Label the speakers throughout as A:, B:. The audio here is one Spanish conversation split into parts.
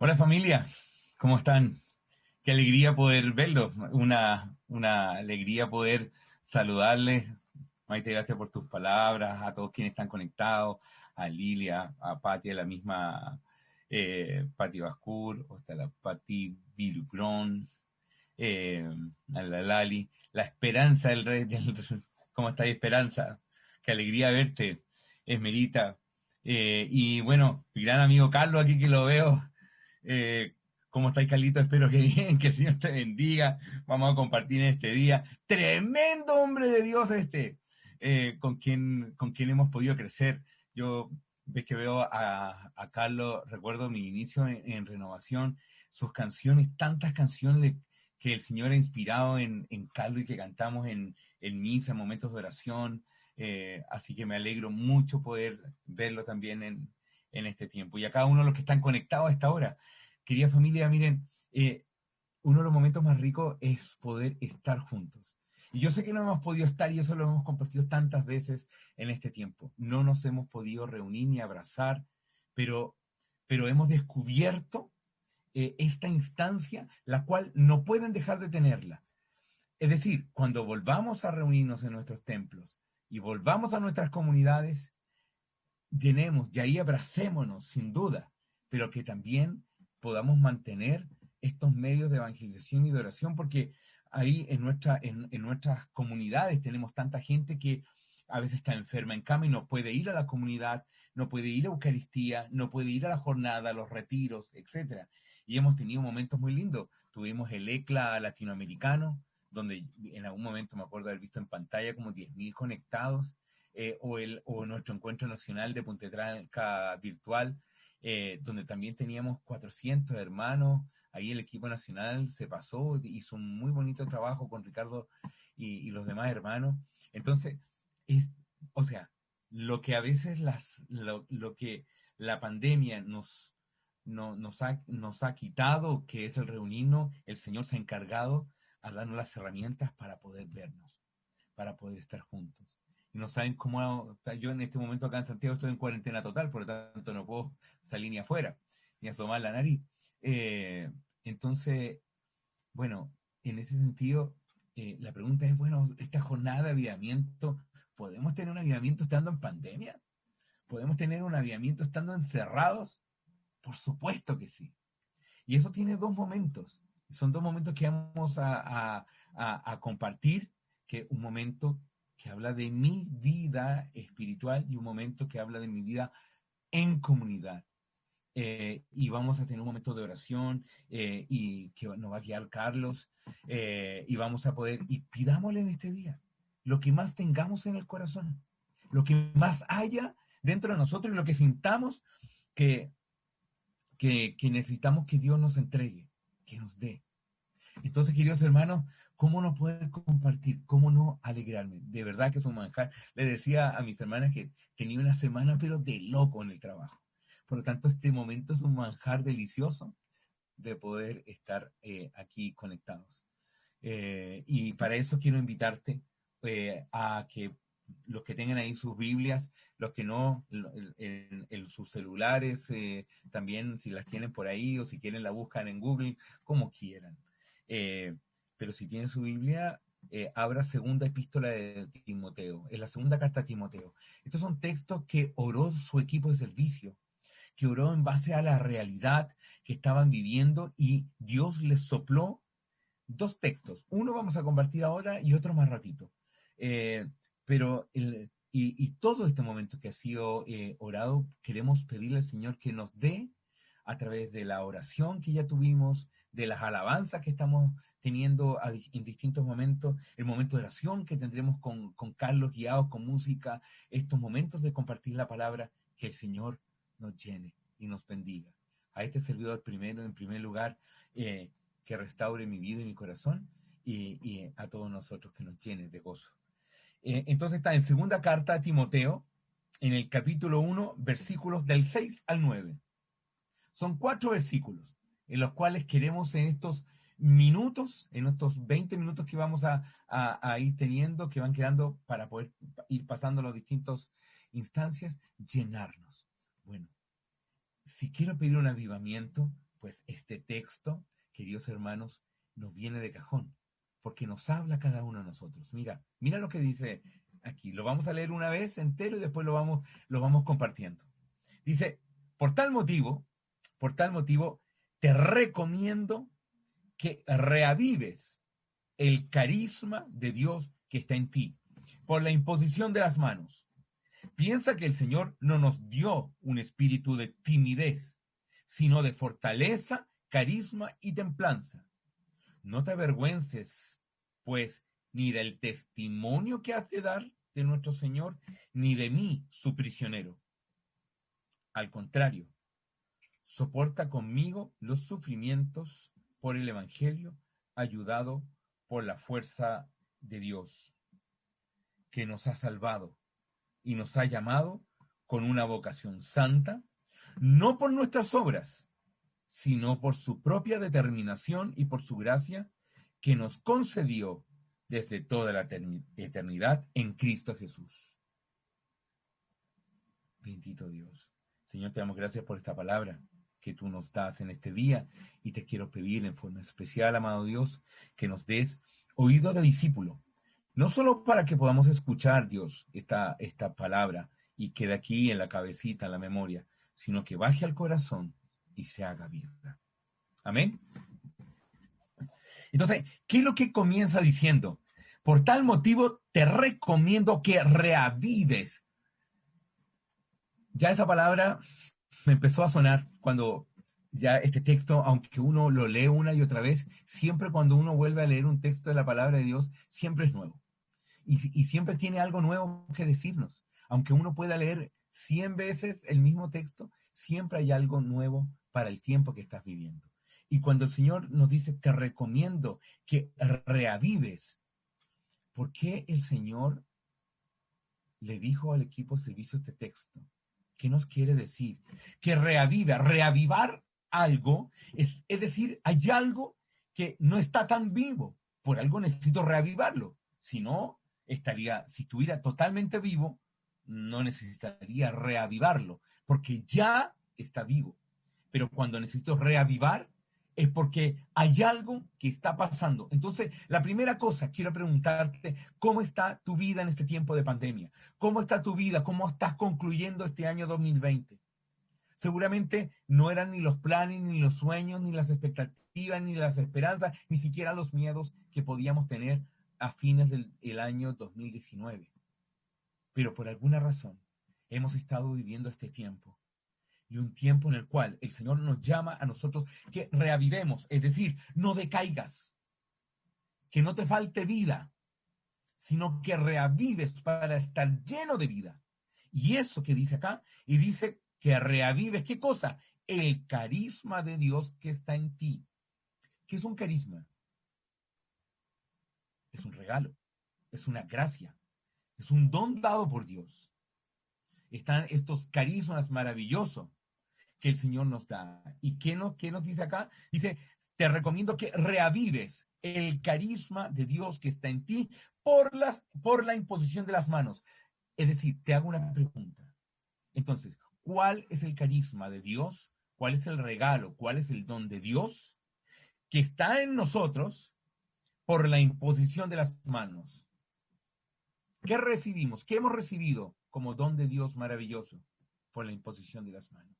A: Hola familia, ¿cómo están? Qué alegría poder verlos, una alegría poder saludarles. Maite, gracias por tus palabras, a todos quienes están conectados, a Lilia, a Patti, a la misma Patti Bascur, o hasta la Patti Virugrón, eh, a la Lali, la Esperanza del Rey, ¿cómo estás, Esperanza? Qué alegría verte, Esmerita. Y bueno, mi gran amigo Carlos aquí que lo veo. Eh, ¿Cómo estáis, Carlito? Espero que bien, que el Señor te bendiga. Vamos a compartir en este día. Tremendo hombre de Dios este, con quien hemos podido crecer. Yo, ves que veo a Carlos, recuerdo mi inicio en Renovación, sus canciones, tantas canciones que el Señor ha inspirado en Carlos y que cantamos en misa, en momentos de oración. Así que me alegro mucho poder verlo también en este tiempo. Y a cada uno de los que están conectados a esta hora. Querida familia, miren, uno de los momentos más ricos es poder estar juntos. Y yo sé que no hemos podido estar y eso lo hemos compartido tantas veces en este tiempo. No nos hemos podido reunir ni abrazar, pero, pero hemos descubierto esta instancia, la cual no pueden dejar de tenerla. Es decir, cuando volvamos a reunirnos en nuestros templos y volvamos a nuestras comunidades, llenemos y ahí abracémonos, sin duda, pero que también podamos mantener estos medios de evangelización y de oración, porque ahí en nuestras comunidades tenemos tanta gente que a veces está enferma en cama y no puede ir a la comunidad, no puede ir a Eucaristía, no puede ir a la jornada, a los retiros, etcétera. Y hemos tenido momentos muy lindos. Tuvimos el ECLA latinoamericano, donde en algún momento me acuerdo haber visto en pantalla como 10.000 conectados, o nuestro encuentro nacional de Puntetranca virtual, donde también teníamos 400 hermanos. Ahí el equipo nacional se pasó, hizo un muy bonito trabajo con Ricardo y los demás hermanos. Entonces, es, o sea, lo que a veces lo que la pandemia nos ha quitado, que es el reunirnos, el Señor se ha encargado a darnos las herramientas para poder vernos, para poder estar juntos. Y no saben cómo, yo en este momento acá en Santiago estoy en cuarentena total, por lo tanto no puedo salir ni afuera, ni asomar la nariz. Eh, entonces, bueno, en ese sentido, la pregunta es, bueno, esta jornada de avivamiento, ¿podemos tener un avivamiento estando en pandemia? ¿Podemos tener un avivamiento estando encerrados? Por supuesto que sí. Y eso tiene dos momentos. Son dos momentos que vamos a compartir, que un momento que habla de mi vida espiritual y un momento que habla de mi vida en comunidad. Y vamos a tener un momento de oración y que nos va a guiar Carlos, y vamos a poder, y pidámosle en este día lo que más tengamos en el corazón, lo que más haya dentro de nosotros y lo que sintamos que, que necesitamos que Dios nos entregue, que nos dé. Entonces, queridos hermanos, ¿cómo no poder compartir? ¿Cómo no alegrarme? De verdad que es un manjar. Le decía a mis hermanas que tenía una semana, pero de loco en el trabajo. Por lo tanto, este momento es un manjar delicioso de poder estar aquí conectados. Y para eso quiero invitarte a que los que tengan ahí sus Biblias, los que no, en sus celulares, también si las tienen por ahí o si quieren la buscan en Google, como quieran. Eh, pero si tienen su Biblia, abra segunda epístola de Timoteo, es la segunda carta a Timoteo. Estos son textos que oró su equipo de servicio, que oró en base a la realidad que estaban viviendo y Dios les sopló dos textos. Uno vamos a compartir ahora y otro más ratito. Eh, y todo este momento que ha sido orado, queremos pedirle al Señor que nos dé a través de la oración que ya tuvimos, de las alabanzas que estamos teniendo en distintos momentos, el momento de oración que tendremos con Carlos guiados con música, estos momentos de compartir la palabra, que el Señor nos llene y nos bendiga. A este servidor primero, en primer lugar, que restaure mi vida y mi corazón y a todos nosotros que nos llene de gozo. Entonces está en segunda carta a Timoteo, en el capítulo 1, versículos del 6 al 9. Son 4 versículos en los cuales queremos en estos minutos, en estos 20 minutos que vamos a ir teniendo, que van quedando para poder ir pasando las distintas instancias, llenarnos. Bueno, si quiero pedir un avivamiento, Pues este texto, queridos hermanos, nos viene de cajón, porque nos habla cada uno de nosotros. Mira, mira lo que dice aquí. Lo vamos a leer una vez entero y después lo vamos compartiendo. Dice, por tal motivo, te recomiendo que reavives el carisma de Dios que está en ti, por la imposición de las manos. Piensa que el Señor no nos dio un espíritu de timidez, sino de fortaleza, carisma y templanza. No te avergüences, pues, ni del testimonio que has de dar de nuestro Señor, ni de mí, su prisionero. Al contrario, soporta conmigo los sufrimientos por el Evangelio, ayudado por la fuerza de Dios, que nos ha salvado y nos ha llamado con una vocación santa, no por nuestras obras, sino por su propia determinación y por su gracia, que nos concedió desde toda la eternidad en Cristo Jesús. Bendito Dios. Señor, te damos gracias por esta palabra que tú nos das en este día y te quiero pedir en forma especial, amado Dios, que nos des oído de discípulo, no solo para que podamos escuchar, Dios, esta palabra y quede aquí en la cabecita, en la memoria, sino que baje al corazón y se haga vida. Amén. Entonces, ¿qué es lo que comienza diciendo? Por tal motivo, te recomiendo que reavives. Ya esa palabra me empezó a sonar cuando ya este texto, aunque uno lo lee una y otra vez, siempre cuando uno vuelve a leer un texto de la palabra de Dios, siempre es nuevo. Y siempre tiene algo nuevo que decirnos. Aunque uno pueda leer 100 veces el mismo texto, siempre hay algo nuevo para el tiempo que estás viviendo. Y cuando el Señor nos dice, te recomiendo que reavives, ¿por qué el Señor le dijo al equipo de servicio este texto? ¿Qué nos quiere decir? Que reaviva, reavivar algo, es decir, hay algo que no está tan vivo, por algo necesito reavivarlo, si no, si estuviera totalmente vivo, no necesitaría reavivarlo, porque ya está vivo. Pero cuando necesito reavivar, es porque hay algo que está pasando. Entonces, la primera cosa, quiero preguntarte, ¿cómo está tu vida en este tiempo de pandemia? ¿Cómo está tu vida? ¿Cómo estás concluyendo este año 2020? Seguramente no eran ni los planes, ni los sueños, ni las expectativas, ni las esperanzas, ni siquiera los miedos que podíamos tener a fines del año 2019. Pero por alguna razón hemos estado viviendo este tiempo. Y un tiempo en el cual el Señor nos llama a nosotros que reavivemos, es decir, no decaigas, que no te falte vida, sino que reavives para estar lleno de vida. Y eso que dice acá, y dice que reavives, ¿qué cosa? El carisma de Dios que está en ti. ¿Qué es un carisma? Es un regalo, es una gracia, es un don dado por Dios. Están estos carismas maravillosos que el Señor nos da. ¿Y qué nos dice acá? Dice, te recomiendo que reavives el carisma de Dios que está en ti por la imposición de las manos. Es decir, te hago una pregunta. Entonces, ¿cuál es el carisma de Dios? ¿Cuál es el regalo? ¿Cuál es el don de Dios que está en nosotros por la imposición de las manos? ¿Qué recibimos? ¿Qué hemos recibido como don de Dios maravilloso por la imposición de las manos?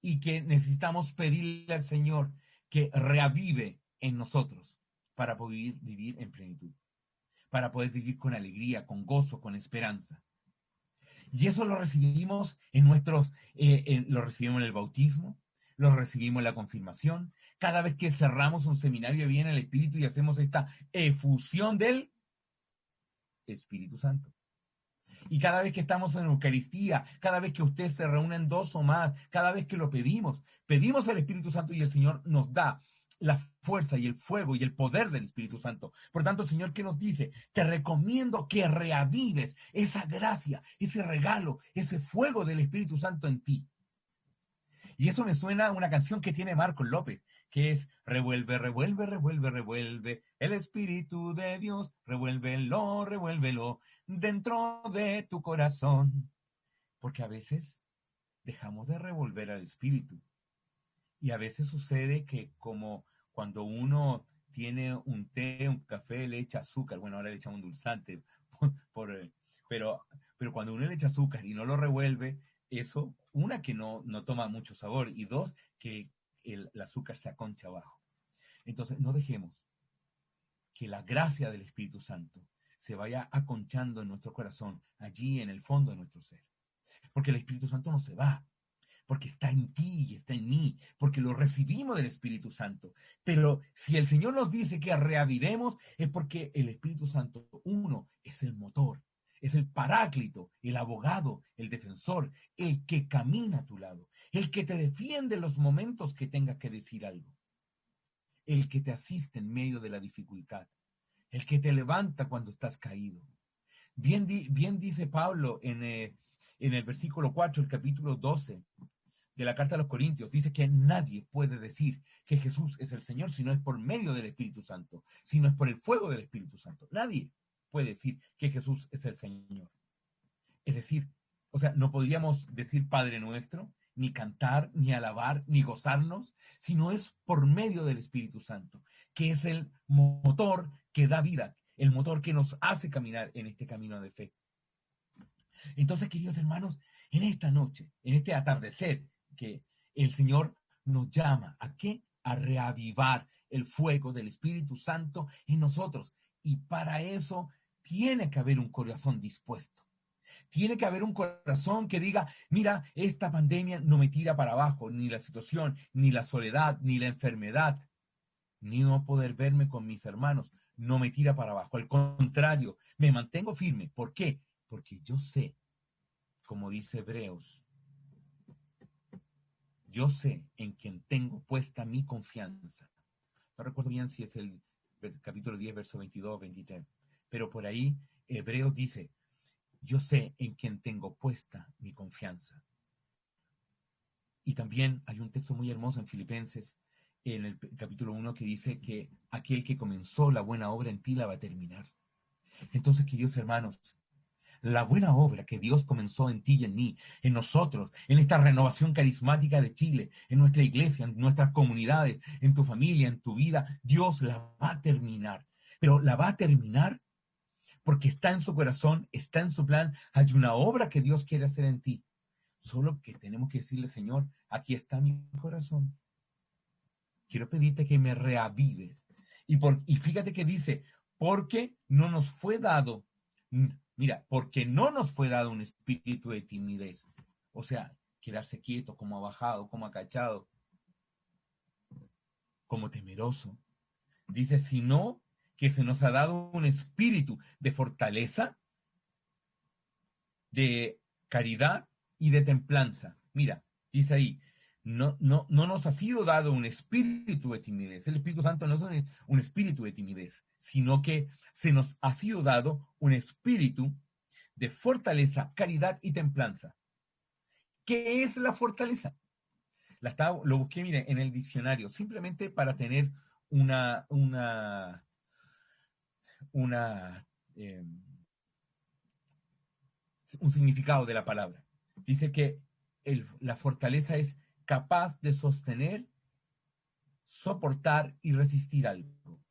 A: Y que necesitamos pedirle al Señor que reavive en nosotros para poder vivir en plenitud, para poder vivir con alegría, con gozo, con esperanza. Y eso lo recibimos lo recibimos en el bautismo, lo recibimos en la confirmación. Cada vez que cerramos un seminario viene el Espíritu y hacemos esta efusión del Espíritu Santo. Y cada vez que estamos en Eucaristía, cada vez que ustedes se reúnen dos o más, cada vez que lo pedimos al Espíritu Santo y el Señor nos da la fuerza y el fuego y el poder del Espíritu Santo. Por tanto, el Señor, ¿qué nos dice? Te recomiendo que reavives esa gracia, ese regalo, ese fuego del Espíritu Santo en ti. Y eso me suena a una canción que tiene Marcos López, que es revuelve, revuelve, revuelve, revuelve, el Espíritu de Dios, revuélvelo, revuélvelo dentro de tu corazón. Porque a veces dejamos de revolver al Espíritu Y a veces sucede que como cuando uno tiene un té, un café, le echa azúcar, bueno, ahora le echamos un dulzante, por, pero, pero cuando uno le echa azúcar y no lo revuelve, eso, una, que no toma mucho sabor, y dos, que el azúcar se aconcha abajo. Entonces, no dejemos que la gracia del Espíritu Santo se vaya aconchando en nuestro corazón, allí en el fondo de nuestro ser. Porque el Espíritu Santo no se va, porque está en ti y está en mí, porque lo recibimos del Espíritu Santo. Pero si el Señor nos dice que reavivemos, es porque el Espíritu Santo, uno, es el motor, es el paráclito, el abogado, el defensor, el que camina a tu lado, el que te defiende en los momentos que tengas que decir algo, el que te asiste en medio de la dificultad, el que te levanta cuando estás caído. Bien dice Pablo en el versículo 4, el capítulo 12 de la carta a los Corintios, dice que nadie puede decir que Jesús es el Señor si no es por medio del Espíritu Santo, si no es por el fuego del Espíritu Santo. Nadie puede decir que Jesús es el Señor. Es decir, o sea, no podríamos decir Padre Nuestro, ni cantar, ni alabar, ni gozarnos, si no es por medio del Espíritu Santo, que es el motor que da vida, el motor que nos hace caminar en este camino de fe. Entonces, queridos hermanos, en esta noche, en este atardecer, que el Señor nos llama ¿a qué? A reavivar el fuego del Espíritu Santo en nosotros. Y para eso tiene que haber un corazón dispuesto. Tiene que haber un corazón que diga, mira, esta pandemia no me tira para abajo, ni la situación, ni la soledad, ni la enfermedad, ni no poder verme con mis hermanos, no me tira para abajo. Al contrario, me mantengo firme. ¿Por qué? Porque yo sé, como dice Hebreos, yo sé en quien tengo puesta mi confianza. No recuerdo bien si es el capítulo 10, verso 22 o 23, pero por ahí Hebreos dice, yo sé en quien tengo puesta mi confianza. Y también hay un texto muy hermoso en Filipenses, en el capítulo 1, que dice que aquel que comenzó la buena obra en ti la va a terminar. Entonces, queridos hermanos, la buena obra que Dios comenzó en ti y en mí, en nosotros, en esta renovación carismática de Chile, en nuestra iglesia, en nuestras comunidades, en tu familia, en tu vida, Dios la va a terminar. Pero la va a terminar porque está en su corazón, está en su plan, hay una obra que Dios quiere hacer en ti. Solo que tenemos que decirle, Señor, aquí está mi corazón. Quiero pedirte que me reavives. Y fíjate que dice, porque no nos fue dado, mira, porque no nos fue dado un espíritu de timidez. O sea, quedarse quieto, como abajado, como acachado, como temeroso. Dice, sino que se nos ha dado un espíritu de fortaleza, de caridad y de templanza. Mira, dice ahí, no nos ha sido dado un espíritu de timidez. El Espíritu Santo no es un espíritu de timidez, sino que se nos ha sido dado un espíritu de fortaleza, caridad y templanza. ¿Qué es la fortaleza? Lo busqué, mire, en el diccionario, simplemente para tener una, una, una eh, un significado de la palabra. Dice que la fortaleza es capaz de sostener, soportar y resistir algo.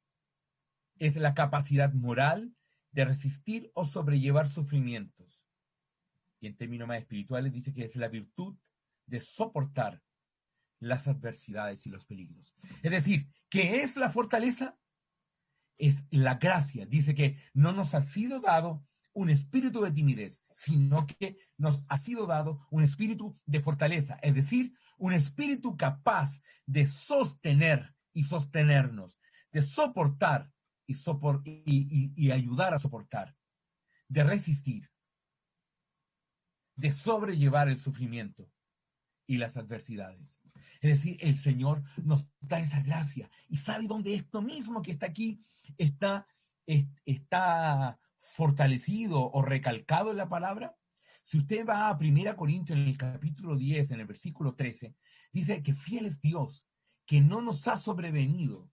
A: Es la capacidad moral de resistir o sobrellevar sufrimientos. Y en términos más espirituales dice que es la virtud de soportar las adversidades y los peligros. Es decir, ¿qué es la fortaleza? Es la gracia. Dice que no nos ha sido dado un espíritu de timidez, sino que nos ha sido dado un espíritu de fortaleza, es decir, un espíritu capaz de sostener y sostenernos, de soportar y ayudar a soportar, de resistir, de sobrellevar el sufrimiento y las adversidades. Es decir, el Señor nos da esa gracia. ¿Y sabe dónde esto mismo que está aquí está fortalecido o recalcado en la palabra? Si usted va a 1 Corintios en el capítulo 10, en el versículo 13, dice que fiel es Dios, que no nos ha sobrevenido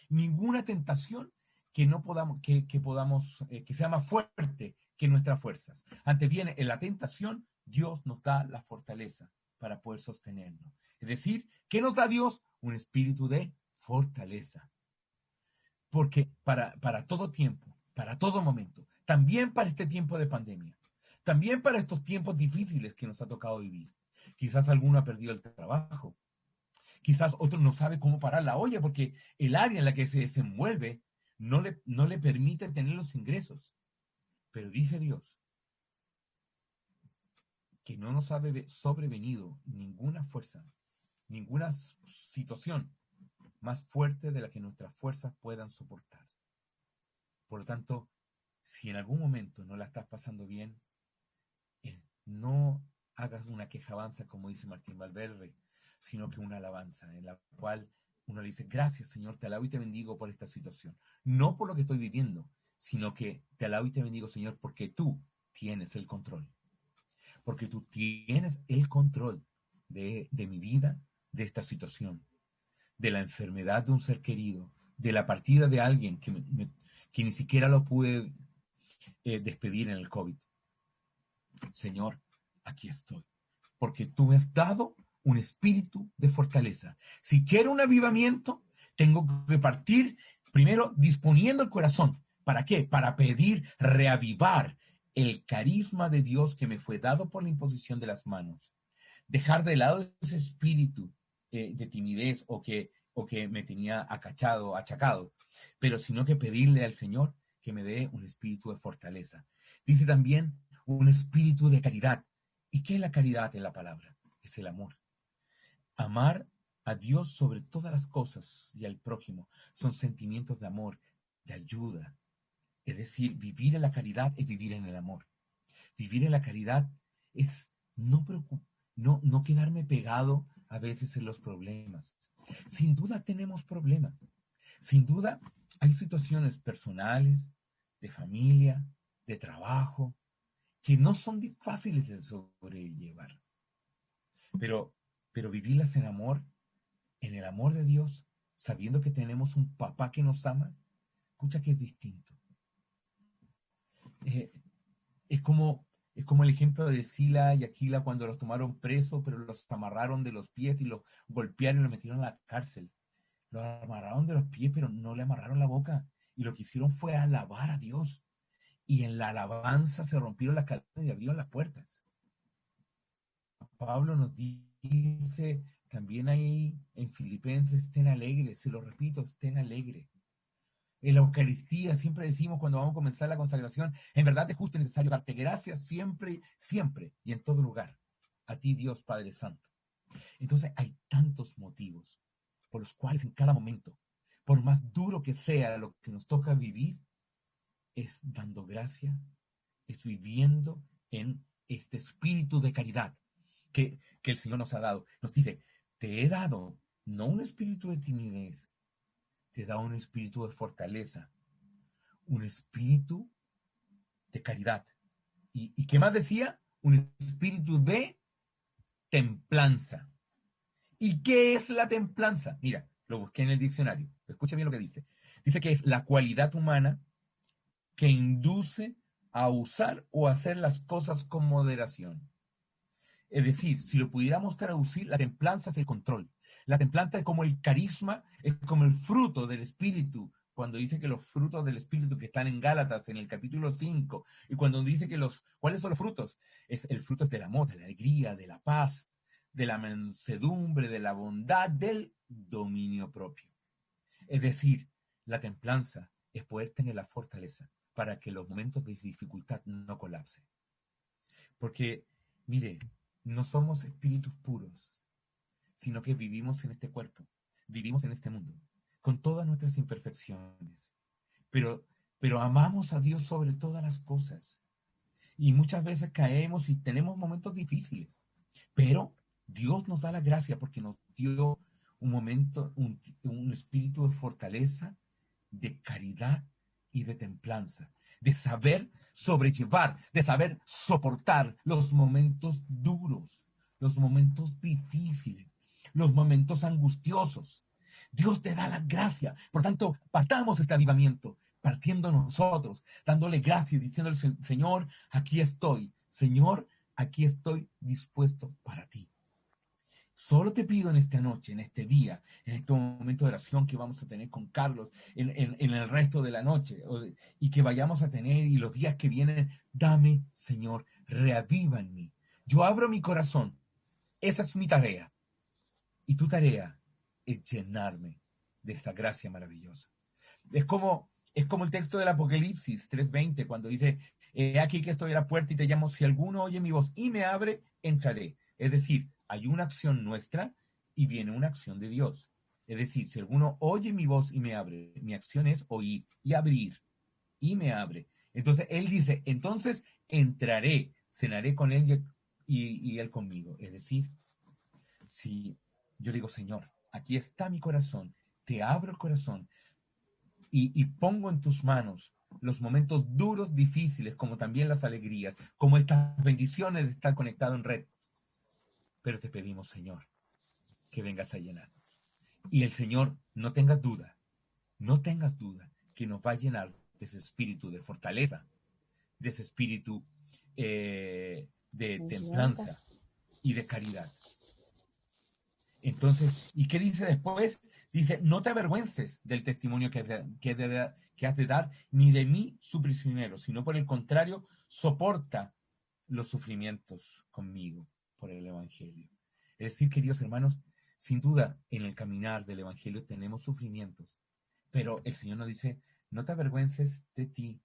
A: ninguna tentación que no podamos, que podamos, que sea más fuerte que nuestras fuerzas. Antes bien, en la tentación, Dios nos da la fortaleza para poder sostenernos. Es decir, ¿qué nos da Dios? Un espíritu de fortaleza. Porque para todo tiempo, para todo momento, también para este tiempo de pandemia, también para estos tiempos difíciles que nos ha tocado vivir. Quizás alguno ha perdido el trabajo, quizás otro no sabe cómo parar la olla porque el área en la que se desenvuelve no le permite tener los ingresos. Pero dice Dios que no nos ha sobrevenido ninguna fuerza, ninguna situación más fuerte de la que nuestras fuerzas puedan soportar. Por lo tanto, si en algún momento no la estás pasando bien, no hagas una quejabanza, como dice Martín Valverde, sino que una alabanza en la cual uno le dice, gracias Señor, te alabo y te bendigo por esta situación. No por lo que estoy viviendo, sino que te alabo y te bendigo, Señor, porque tú tienes el control. Porque tú tienes el control de mi vida, de esta situación, de la enfermedad de un ser querido, de la partida de alguien que ni siquiera lo pude despedir en el COVID. Señor, aquí estoy, porque tú me has dado un espíritu de fortaleza. Si quiero un avivamiento, tengo que partir primero disponiendo el corazón. ¿Para qué? Para pedir reavivar el carisma de Dios que me fue dado por la imposición de las manos. Dejar de lado ese espíritu de timidez o que me tenía achacado, pero sino que pedirle al Señor que me dé un espíritu de fortaleza. Dice también un espíritu de caridad. ¿Y qué es la caridad en la palabra? Es el amor. Amar a Dios sobre todas las cosas y al prójimo son sentimientos de amor, de ayuda. Es decir, vivir en la caridad es vivir en el amor. Vivir en la caridad es no quedarme pegado a veces en los problemas. Sin duda tenemos problemas. Sin duda hay situaciones personales, de familia, de trabajo, que no son fáciles de sobrellevar. Pero vivirlas en el amor de Dios, sabiendo que tenemos un papá que nos ama, escucha que es distinto. Eh, es como, es como el ejemplo de Sila y Aquila cuando los tomaron presos, pero los amarraron de los pies y los golpearon y los metieron a la cárcel. Los amarraron de los pies, pero no le amarraron la boca. Y lo que hicieron fue alabar a Dios. Y en la alabanza se rompieron las cadenas y abrieron las puertas. Pablo nos dice también ahí en Filipenses, estén alegres, se lo repito, estén alegres. En la Eucaristía siempre decimos cuando vamos a comenzar la consagración, en verdad es justo y necesario darte gracias siempre, siempre y en todo lugar. A ti, Dios Padre Santo. Entonces hay tantos motivos por los cuales en cada momento, por más duro que sea lo que nos toca vivir, es dando gracia, es viviendo en este espíritu de caridad que el Señor nos ha dado. Nos dice, te he dado no un espíritu de timidez, te da un espíritu de fortaleza, un espíritu de caridad. ¿Y qué más decía? Un espíritu de templanza. ¿Y qué es la templanza? Mira, lo busqué en el diccionario. Escucha bien lo que dice. Dice que es la cualidad humana que induce a usar o hacer las cosas con moderación. Es decir, si lo pudiéramos traducir, la templanza es el control. La templanza es como el carisma, es como el fruto del espíritu. Cuando dice que los frutos del espíritu que están en Gálatas, en el capítulo 5, y cuando dice que ¿cuáles son los frutos? El fruto es del amor, de la alegría, de la paz, de la mansedumbre, de la bondad, del dominio propio. Es decir, la templanza es poder tener la fortaleza para que los momentos de dificultad no colapsen. Porque, mire, no somos espíritus puros, sino que vivimos en este cuerpo, vivimos en este mundo, con todas nuestras imperfecciones. Pero amamos a Dios sobre todas las cosas. Y muchas veces caemos y tenemos momentos difíciles. Pero Dios nos da la gracia porque nos dio un espíritu de fortaleza, de caridad y de templanza, de saber sobrellevar, de saber soportar los momentos duros, los momentos difíciles, los momentos angustiosos. Dios te da la gracia. Por tanto, partamos este avivamiento, partiendo nosotros, dándole gracia y diciéndole, Señor, aquí estoy. Señor, aquí estoy dispuesto para ti. Solo te pido en esta noche, en este día, en este momento de oración que vamos a tener con Carlos, en el resto de la noche, y que vayamos a tener, y los días que vienen, dame, Señor, reaviva en mí. Yo abro mi corazón. Esa es mi tarea. Y tu tarea es llenarme de esa gracia maravillosa. Es como el texto del Apocalipsis 3:20, cuando dice, he aquí que estoy a la puerta y te llamo, si alguno oye mi voz y me abre, entraré. Es decir, hay una acción nuestra y viene una acción de Dios. Es decir, si alguno oye mi voz y me abre, mi acción es oír y abrir y me abre. Entonces él dice, entonces entraré, cenaré con él y él conmigo. Es decir, si yo le digo, Señor, aquí está mi corazón, te abro el corazón y pongo en tus manos los momentos duros, difíciles, como también las alegrías, como estas bendiciones de estar conectado en red. Pero te pedimos, Señor, que vengas a llenarnos. Y el Señor, no tengas duda, que nos va a llenar de ese espíritu de fortaleza, de ese espíritu de
B: Confianza.
A: templanza y de caridad. Entonces, ¿y qué dice después? Dice, no te avergüences del testimonio que has de dar, ni de mí, su prisionero, sino por el contrario, soporta los sufrimientos conmigo por el Evangelio. Es decir, queridos hermanos, sin duda, en el caminar del Evangelio tenemos sufrimientos, pero el Señor nos dice, no te avergüences de ti,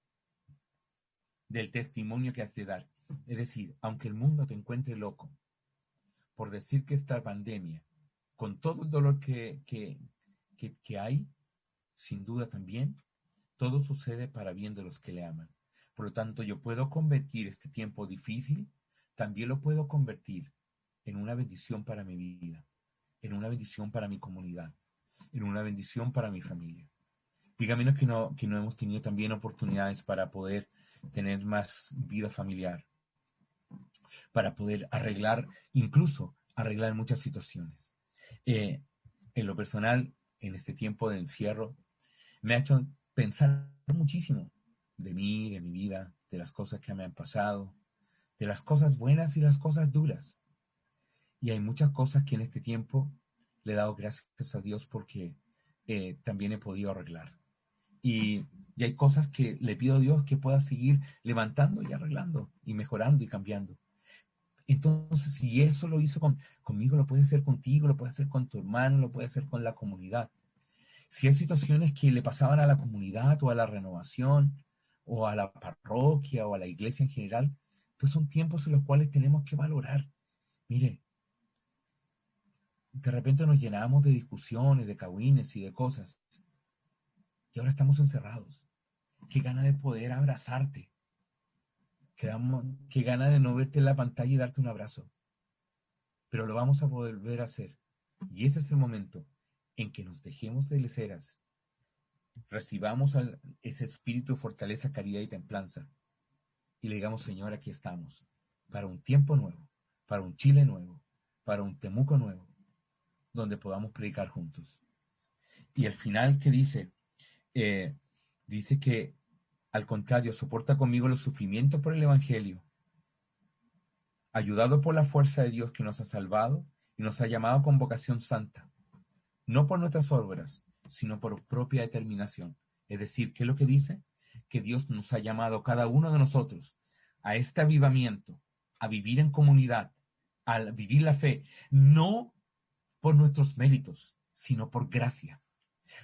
A: del testimonio que has de dar. Es decir, aunque el mundo te encuentre loco, por decir que esta pandemia, con todo el dolor que hay, sin duda también, todo sucede para bien de los que le aman. Por lo tanto, yo puedo convertir este tiempo difícil, también lo puedo convertir en una bendición para mi vida, en una bendición para mi comunidad, en una bendición para mi familia. Dígame que no hemos tenido también oportunidades para poder tener más vida familiar, para poder arreglar, incluso arreglar muchas situaciones. Eh, en lo personal, en este tiempo de encierro, me ha hecho pensar muchísimo de mí, de mi vida, de las cosas que me han pasado, de las cosas buenas y las cosas duras. Y hay muchas cosas que en este tiempo le he dado gracias a Dios porque también he podido arreglar. Y, y hay cosas que le pido a Dios que pueda seguir levantando y arreglando y mejorando y cambiando. Entonces, si eso lo hizo conmigo, lo puede hacer contigo, lo puede hacer con tu hermano, lo puede hacer con la comunidad. Si hay situaciones que le pasaban a la comunidad o a la renovación o a la parroquia o a la iglesia en general, pues son tiempos en los cuales tenemos que valorar. Mire, de repente nos llenamos de discusiones, de cagüines y de cosas, y ahora estamos encerrados. Qué gana de poder abrazarte, qué gana de no verte en la pantalla y darte un abrazo, pero lo vamos a volver a hacer. Y ese es el momento en que nos dejemos de leceras, recibamos ese espíritu de fortaleza, caridad y templanza, y le digamos, Señor, aquí estamos, para un tiempo nuevo, para un Chile nuevo, para un Temuco nuevo, donde podamos predicar juntos. Y al final, ¿qué dice? Dice que, al contrario, soporta conmigo los sufrimientos por el Evangelio, ayudado por la fuerza de Dios que nos ha salvado y nos ha llamado con vocación santa, no por nuestras obras, sino por propia determinación. Es decir, ¿qué es lo que dice? Que Dios nos ha llamado cada uno de nosotros a este avivamiento, a vivir en comunidad, a vivir la fe, no por nuestros méritos, sino por gracia.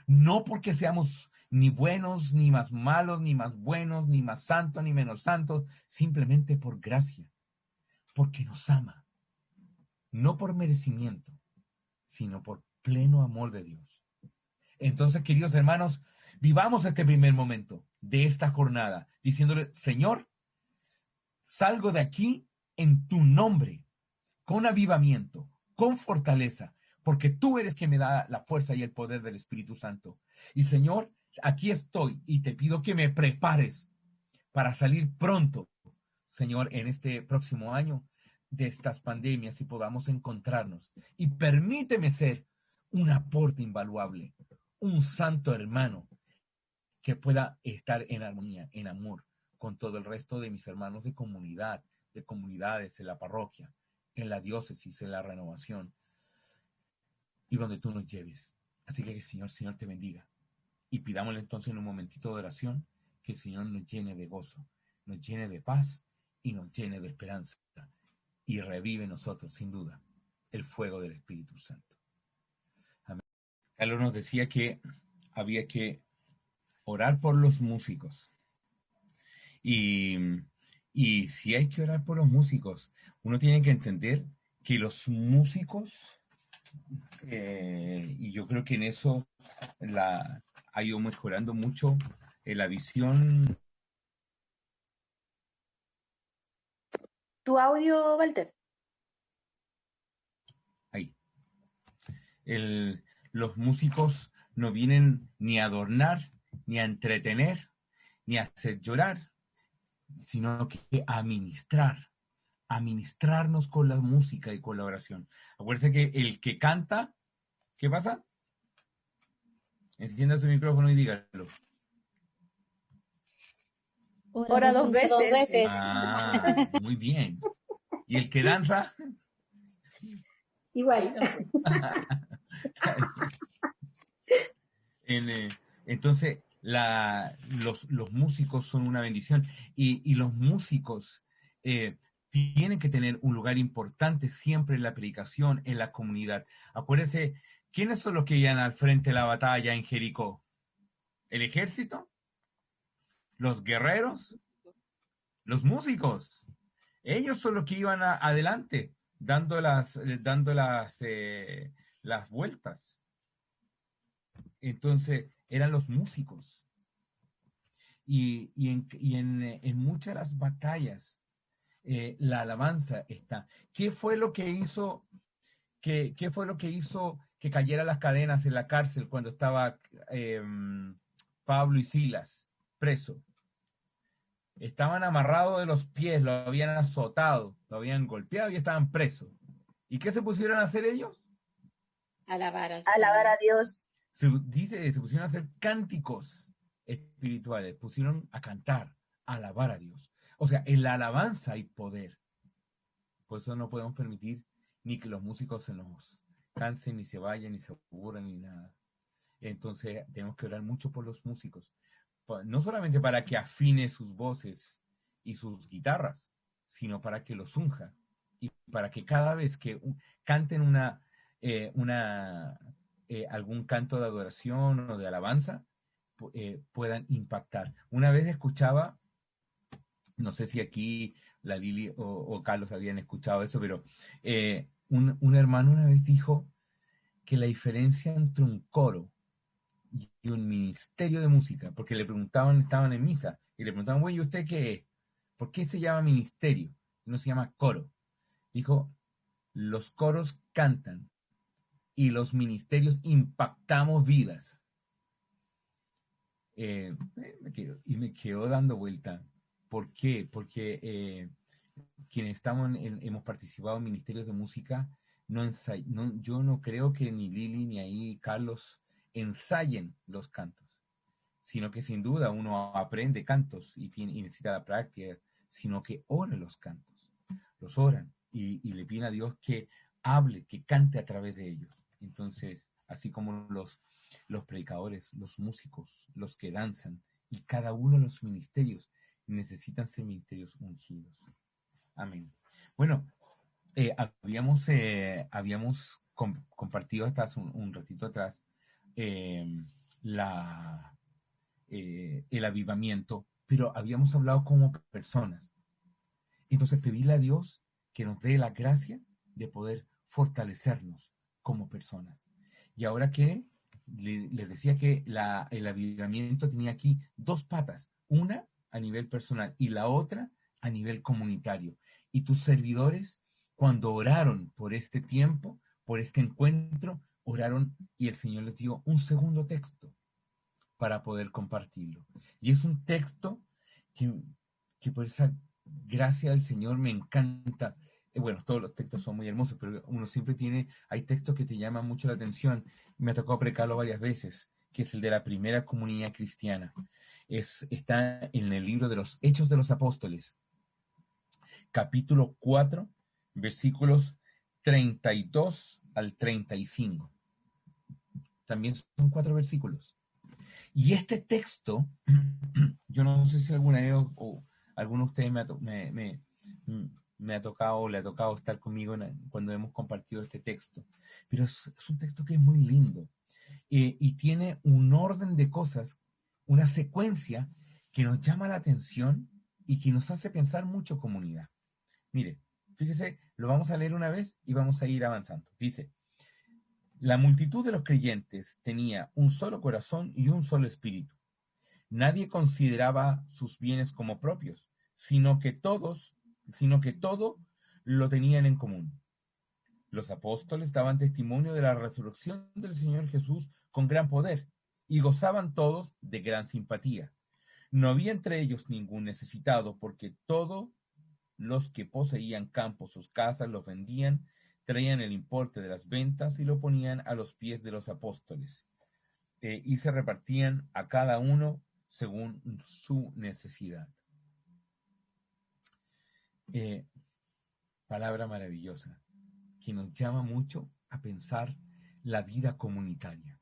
A: No porque seamos ni buenos, ni más malos, ni más buenos, ni más santos, ni menos santos, simplemente por gracia, porque nos ama, no por merecimiento, sino por pleno amor de Dios. Entonces, queridos hermanos, vivamos este primer momento de esta jornada, diciéndole, Señor, salgo de aquí en tu nombre, con avivamiento, con fortaleza, porque tú eres quien me da la fuerza y el poder del Espíritu Santo. Y Señor, aquí estoy y te pido que me prepares para salir pronto, Señor, en este próximo año de estas pandemias y podamos encontrarnos. Y permíteme ser un aporte invaluable, un santo hermano que pueda estar en armonía, en amor con todo el resto de mis hermanos de comunidad, de comunidades, en la parroquia, en la diócesis, en la renovación. y donde tú nos lleves. Así que el Señor te bendiga. Y pidámosle entonces en un momentito de oración que el Señor nos llene de gozo, nos llene de paz y nos llene de esperanza. Y revive en nosotros, sin duda, el fuego del Espíritu Santo. Amén. Carlos nos decía que había que orar por los músicos. Y, y si hay que orar por los músicos, uno tiene que entender que los músicos, y yo creo que en eso ha ido mejorando mucho la visión.
B: ¿Tu audio, Walter?
A: Ahí. Los músicos no vienen ni a adornar, ni a entretener, ni a hacer llorar, sino que a ministrarnos con la música y con la oración. Acuérdense que el que canta, ¿qué pasa? Encienda su micrófono y dígalo.
B: Ora dos veces.
A: Ah, muy bien. ¿Y el que danza?
B: Igual.
A: Entonces, los músicos son una bendición y los músicos tienen que tener un lugar importante siempre en la predicación, en la comunidad. Acuérdense, ¿quiénes son los que iban al frente de la batalla en Jericó? ¿El ejército? ¿Los guerreros? ¿Los músicos? Ellos son los que iban adelante, dando las vueltas. Entonces, eran los músicos. Y en muchas de las batallas, la alabanza está. ¿Qué fue lo que hizo qué fue lo que hizo que cayera las cadenas en la cárcel cuando estaba Pablo y Silas preso? Estaban amarrados de los pies, lo habían azotado, lo habían golpeado y estaban presos. ¿Y qué se pusieron a hacer ellos?
B: Alabar a Dios.
A: Se pusieron a hacer cánticos espirituales, pusieron a cantar, a alabar a Dios. O sea, en la alabanza hay poder. Por eso no podemos permitir ni que los músicos se nos cansen, ni se vayan, ni se aburran, ni nada. Entonces tenemos que orar mucho por los músicos. No solamente para que afine sus voces y sus guitarras, sino para que los unja y para que cada vez que canten algún canto de adoración o de alabanza, puedan impactar. Una vez escuchaba, no sé si aquí la Lili o Carlos habían escuchado eso, pero un hermano una vez dijo que la diferencia entre un coro y un ministerio de música, porque le preguntaban, estaban en misa, y le preguntaban, güey, ¿y usted qué es? ¿Por qué se llama ministerio? No se llama coro. Dijo, los coros cantan y los ministerios impactamos vidas. Me quedó dando vuelta. ¿Por qué? Porque quienes hemos participado en ministerios de música, yo no creo que ni Lili ni ahí Carlos ensayen los cantos, sino que sin duda uno aprende cantos y necesita la práctica, sino que ora los cantos, los oran y le piden a Dios que hable, que cante a través de ellos. Entonces, así como los predicadores, los músicos, los que danzan y cada uno de los ministerios necesitan ser ministerios ungidos. Amén. Bueno, habíamos compartido hasta hace un ratito atrás el avivamiento, pero habíamos hablado como personas. Entonces, pedirle a Dios que nos dé la gracia de poder fortalecernos como personas. Y ahora que les decía que el avivamiento tenía aquí dos patas, una a nivel personal y la otra a nivel comunitario. Y tus servidores, cuando oraron por este tiempo, por este encuentro, oraron y el Señor les dio un segundo texto para poder compartirlo. Y es un texto que por esa gracia del Señor me encanta. Bueno, todos los textos son muy hermosos, pero uno siempre hay textos que te llaman mucho la atención. Me ha tocado predicarlo varias veces, que es el de la primera comunidad cristiana. Está en el libro de los Hechos de los Apóstoles, capítulo 4, versículos 32 al 35. también son 4 versículos. Y este texto, yo no sé si alguna vez o alguno de ustedes me ha tocado o le ha tocado estar conmigo cuando hemos compartido este texto, pero es un texto que es muy lindo y tiene un orden de cosas, una secuencia que nos llama la atención y que nos hace pensar mucho comunidad. Mire, fíjese, lo vamos a leer una vez y vamos a ir avanzando. Dice, la multitud de los creyentes tenía un solo corazón y un solo espíritu. Nadie consideraba sus bienes como propios, sino que todo lo tenían en común. Los apóstoles daban testimonio de la resurrección del Señor Jesús con gran poder y gozaban todos de gran simpatía. No había entre ellos ningún necesitado, porque todos los que poseían campos, sus casas, los vendían, traían el importe de las ventas y lo ponían a los pies de los apóstoles, y se repartían a cada uno según su necesidad. Palabra maravillosa que nos llama mucho a pensar la vida comunitaria,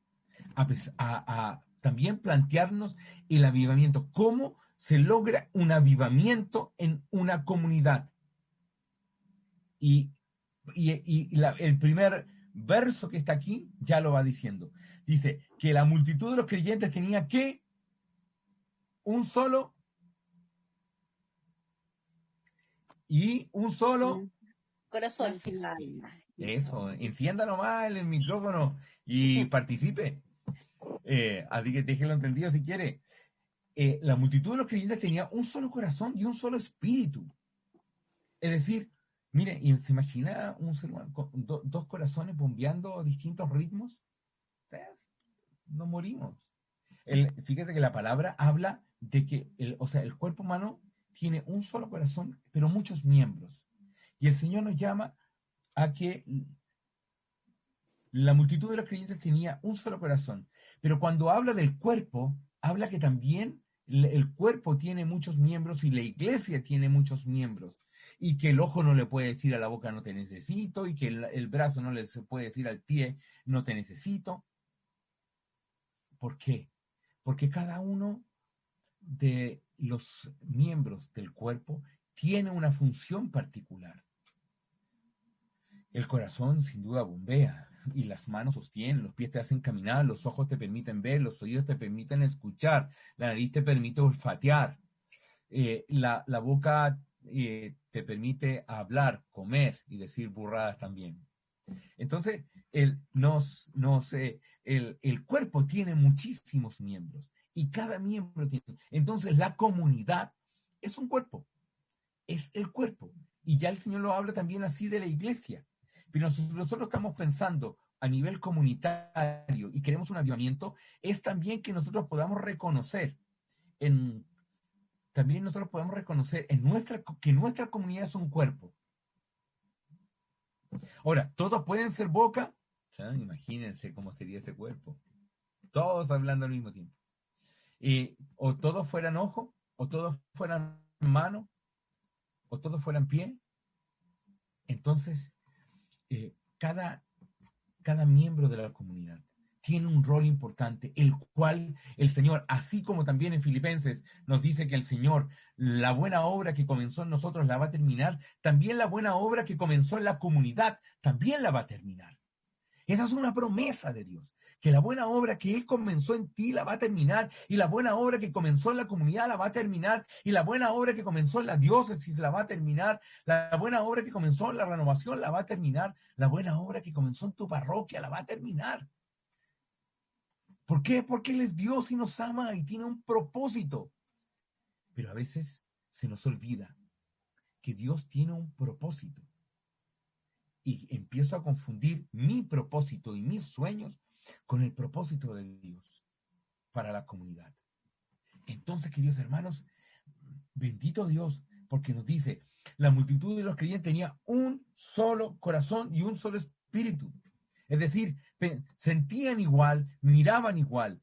A: a también plantearnos el avivamiento, cómo se logra un avivamiento en una comunidad. Y el primer verso que está aquí ya lo va diciendo. Dice que la multitud de los creyentes tenía que un solo
B: corazón.
A: Eso, encienda nomás el micrófono y participe. Así que déjelo entendido si quiere. La multitud de los creyentes tenía un solo corazón y un solo espíritu. Es decir, mire, y se imagina un ser humano con dos corazones bombeando distintos ritmos. Nos morimos. Fíjate que la palabra habla de que el cuerpo humano tiene un solo corazón, pero muchos miembros. Y el Señor nos llama a que la multitud de los creyentes tenía un solo corazón. Pero cuando habla del cuerpo, habla que también el cuerpo tiene muchos miembros y la iglesia tiene muchos miembros. Y que el ojo no le puede decir a la boca no te necesito, y que el brazo no le puede decir al pie no te necesito. ¿Por qué? Porque cada uno de los miembros del cuerpo tiene una función particular. El corazón sin duda bombea y las manos sostienen, los pies te hacen caminar, los ojos te permiten ver, los oídos te permiten escuchar, la nariz te permite olfatear, la boca te permite hablar, comer y decir burradas también. Entonces, el cuerpo tiene muchísimos miembros y cada miembro tiene. Entonces, la comunidad es un cuerpo, es el cuerpo. Y ya el Señor lo habla también así de la iglesia. Pero nosotros estamos pensando a nivel comunitario y queremos un avivamiento, es también que nosotros podamos reconocer que nuestra comunidad es un cuerpo. Ahora, todos pueden ser boca, imagínense cómo sería ese cuerpo. Todos hablando al mismo tiempo. O todos fueran ojo, o todos fueran mano, o todos fueran pie. Entonces, cada miembro de la comunidad tiene un rol importante, el cual el Señor, así como también en Filipenses nos dice que el Señor, la buena obra que comenzó en nosotros la va a terminar, también la buena obra que comenzó en la comunidad también la va a terminar. Esa es una promesa de Dios, que la buena obra que Él comenzó en ti la va a terminar, y la buena obra que comenzó en la comunidad la va a terminar, y la buena obra que comenzó en la diócesis la va a terminar, la buena obra que comenzó en la renovación la va a terminar, la buena obra que comenzó en tu parroquia la va a terminar. ¿Por qué? Porque Él es Dios y nos ama y tiene un propósito. Pero a veces se nos olvida que Dios tiene un propósito. Y empiezo a confundir mi propósito y mis sueños con el propósito de Dios para la comunidad. Entonces, queridos hermanos, bendito Dios, porque nos dice, la multitud de los creyentes tenía un solo corazón y un solo espíritu. Es decir, sentían igual, miraban igual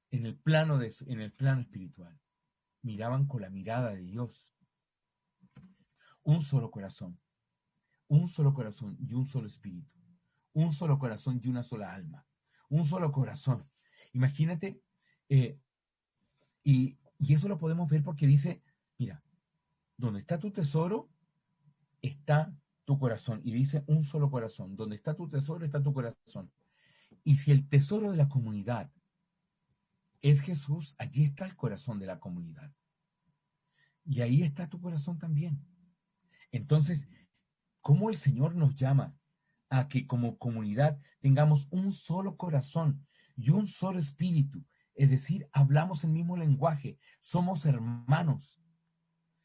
A: en el plano espiritual. Miraban con la mirada de Dios. Un solo corazón y un solo espíritu. Un solo corazón y una sola alma. un solo corazón. Imagínate, eh, y eso lo podemos ver porque dice, mira, donde está tu tesoro, está tu corazón. Y dice un solo corazón. Donde está tu tesoro, está tu corazón. Y si el tesoro de la comunidad es Jesús, allí está el corazón de la comunidad. Y ahí está tu corazón también. Entonces, ¿cómo el Señor nos llama a que como comunidad tengamos un solo corazón y un solo espíritu? Es decir, hablamos el mismo lenguaje, somos hermanos,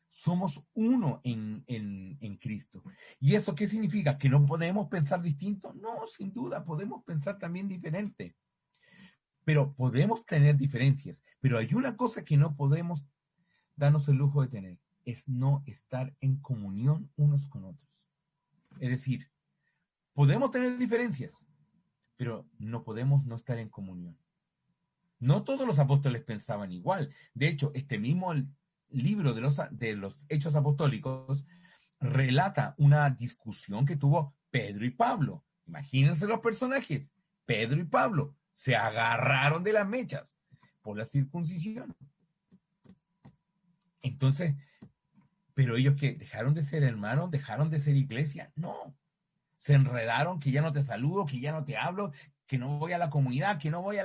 A: somos uno en Cristo. ¿Y eso qué significa? ¿Que no podemos pensar distinto? No, sin duda, podemos pensar también diferente, pero podemos tener diferencias. Pero hay una cosa que no podemos darnos el lujo de tener, es no estar en comunión unos con otros. Es decir, podemos tener diferencias, pero no podemos no estar en comunión. No todos los apóstoles pensaban igual. De hecho, este mismo libro de los Hechos Apostólicos relata una discusión que tuvo Pedro y Pablo. Imagínense los personajes. Pedro y Pablo se agarraron de las mechas por la circuncisión. Entonces, pero ellos que dejaron de ser hermanos, dejaron de ser iglesia, no. Se enredaron, que ya no te saludo, que ya no te hablo, que no voy a la comunidad, que no voy a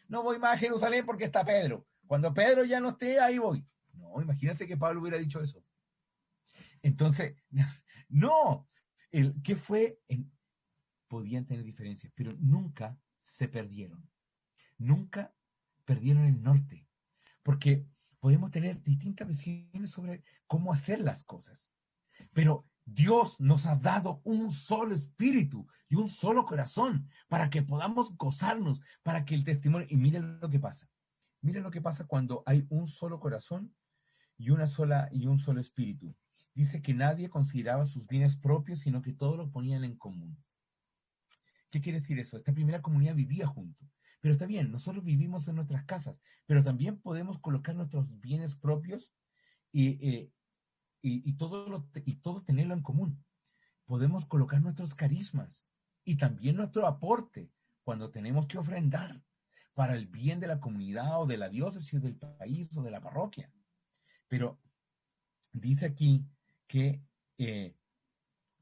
A: no voy más a Jerusalén porque está Pedro. Cuando Pedro ya no esté, ahí voy. No, imagínense que Pablo hubiera dicho eso. Entonces, no, ¿qué fue? Podían tener diferencias, pero nunca se perdieron. Nunca perdieron el norte, porque podemos tener distintas visiones sobre cómo hacer las cosas. Pero Dios nos ha dado un solo espíritu y un solo corazón para que podamos gozarnos, para que el testimonio... Y miren lo que pasa. Miren lo que pasa cuando hay un solo corazón y un solo espíritu. Dice que nadie consideraba sus bienes propios, sino que todos los ponían en común. ¿Qué quiere decir eso? Esta primera comunidad vivía junto. Pero está bien, nosotros vivimos en nuestras casas, pero también podemos colocar nuestros bienes propios y, y todo tenerlo en común. Podemos colocar nuestros carismas y también nuestro aporte cuando tenemos que ofrendar para el bien de la comunidad o de la diócesis, del país o de la parroquia. Pero dice aquí que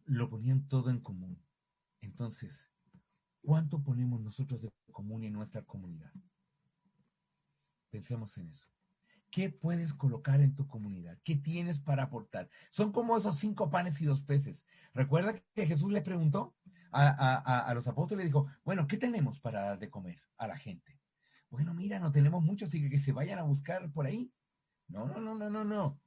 A: lo ponían todo en común. Entonces, ¿cuánto ponemos nosotros de común en nuestra comunidad? Pensemos en eso. ¿Qué puedes colocar en tu comunidad? ¿Qué tienes para aportar? Son como esos 5 panes y 2 peces. Recuerda que Jesús le preguntó a los apóstoles, dijo, bueno, ¿qué tenemos para dar de comer a la gente? Bueno, mira, no tenemos mucho, así que se vayan a buscar por ahí. No, no, no, no, no, no.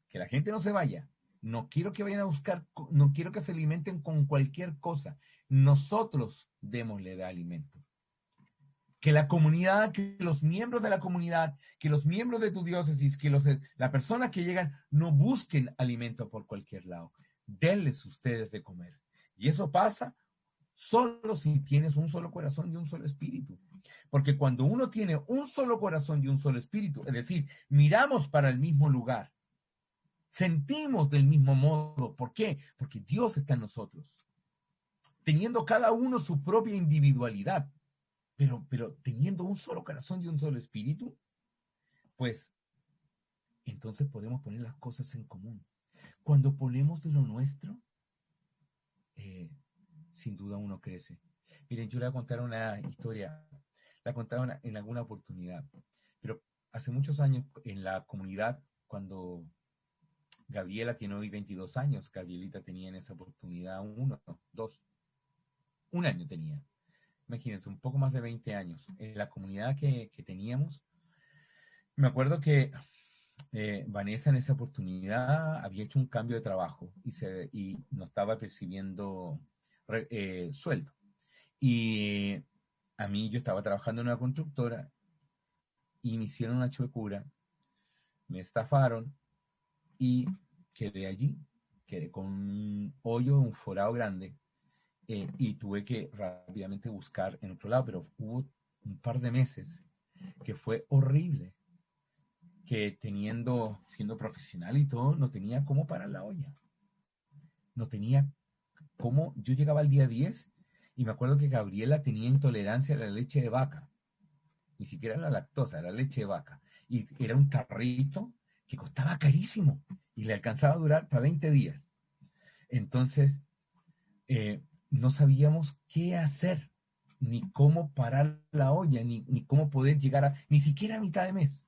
A: Que la gente no se vaya. No quiero que vayan a buscar, no quiero que se alimenten con cualquier cosa. Nosotros démosle de alimento. Que la comunidad, que los miembros de la comunidad, que los miembros de tu diócesis, que las personas que llegan no busquen alimento por cualquier lado. Denles ustedes de comer. Y eso pasa solo si tienes un solo corazón y un solo espíritu. Porque cuando uno tiene un solo corazón y un solo espíritu, es decir, miramos para el mismo lugar, sentimos del mismo modo. ¿Por qué? Porque Dios está en nosotros. Teniendo cada uno su propia individualidad, pero teniendo un solo corazón y un solo espíritu, pues entonces podemos poner las cosas en común. Cuando ponemos de lo nuestro, sin duda uno crece. Miren, yo le voy a contar una historia, la contaba en alguna oportunidad, pero hace muchos años en la comunidad, cuando Gabriela tiene hoy 22 años, Gabrielita tenía en esa oportunidad un año tenía. Imagínense, un poco más de 20 años. En la comunidad que teníamos, me acuerdo que Vanessa en esa oportunidad había hecho un cambio de trabajo y no estaba percibiendo sueldo. Y a mí yo estaba trabajando en una constructora y me hicieron una chuecura, me estafaron y quedé allí, quedé con un hoyo, un forado grande y tuve que rápidamente buscar en otro lado, pero hubo un par de meses que fue horrible, que siendo profesional y todo, no tenía cómo parar la olla. No tenía cómo, yo llegaba al día 10 Y me acuerdo que Gabriela tenía intolerancia a la leche de vaca, ni siquiera la lactosa, era leche de vaca. Y era un tarrito que costaba carísimo y le alcanzaba a durar para 20 días. Entonces, no sabíamos qué hacer, ni cómo parar la olla, ni cómo poder llegar ni siquiera a mitad de mes.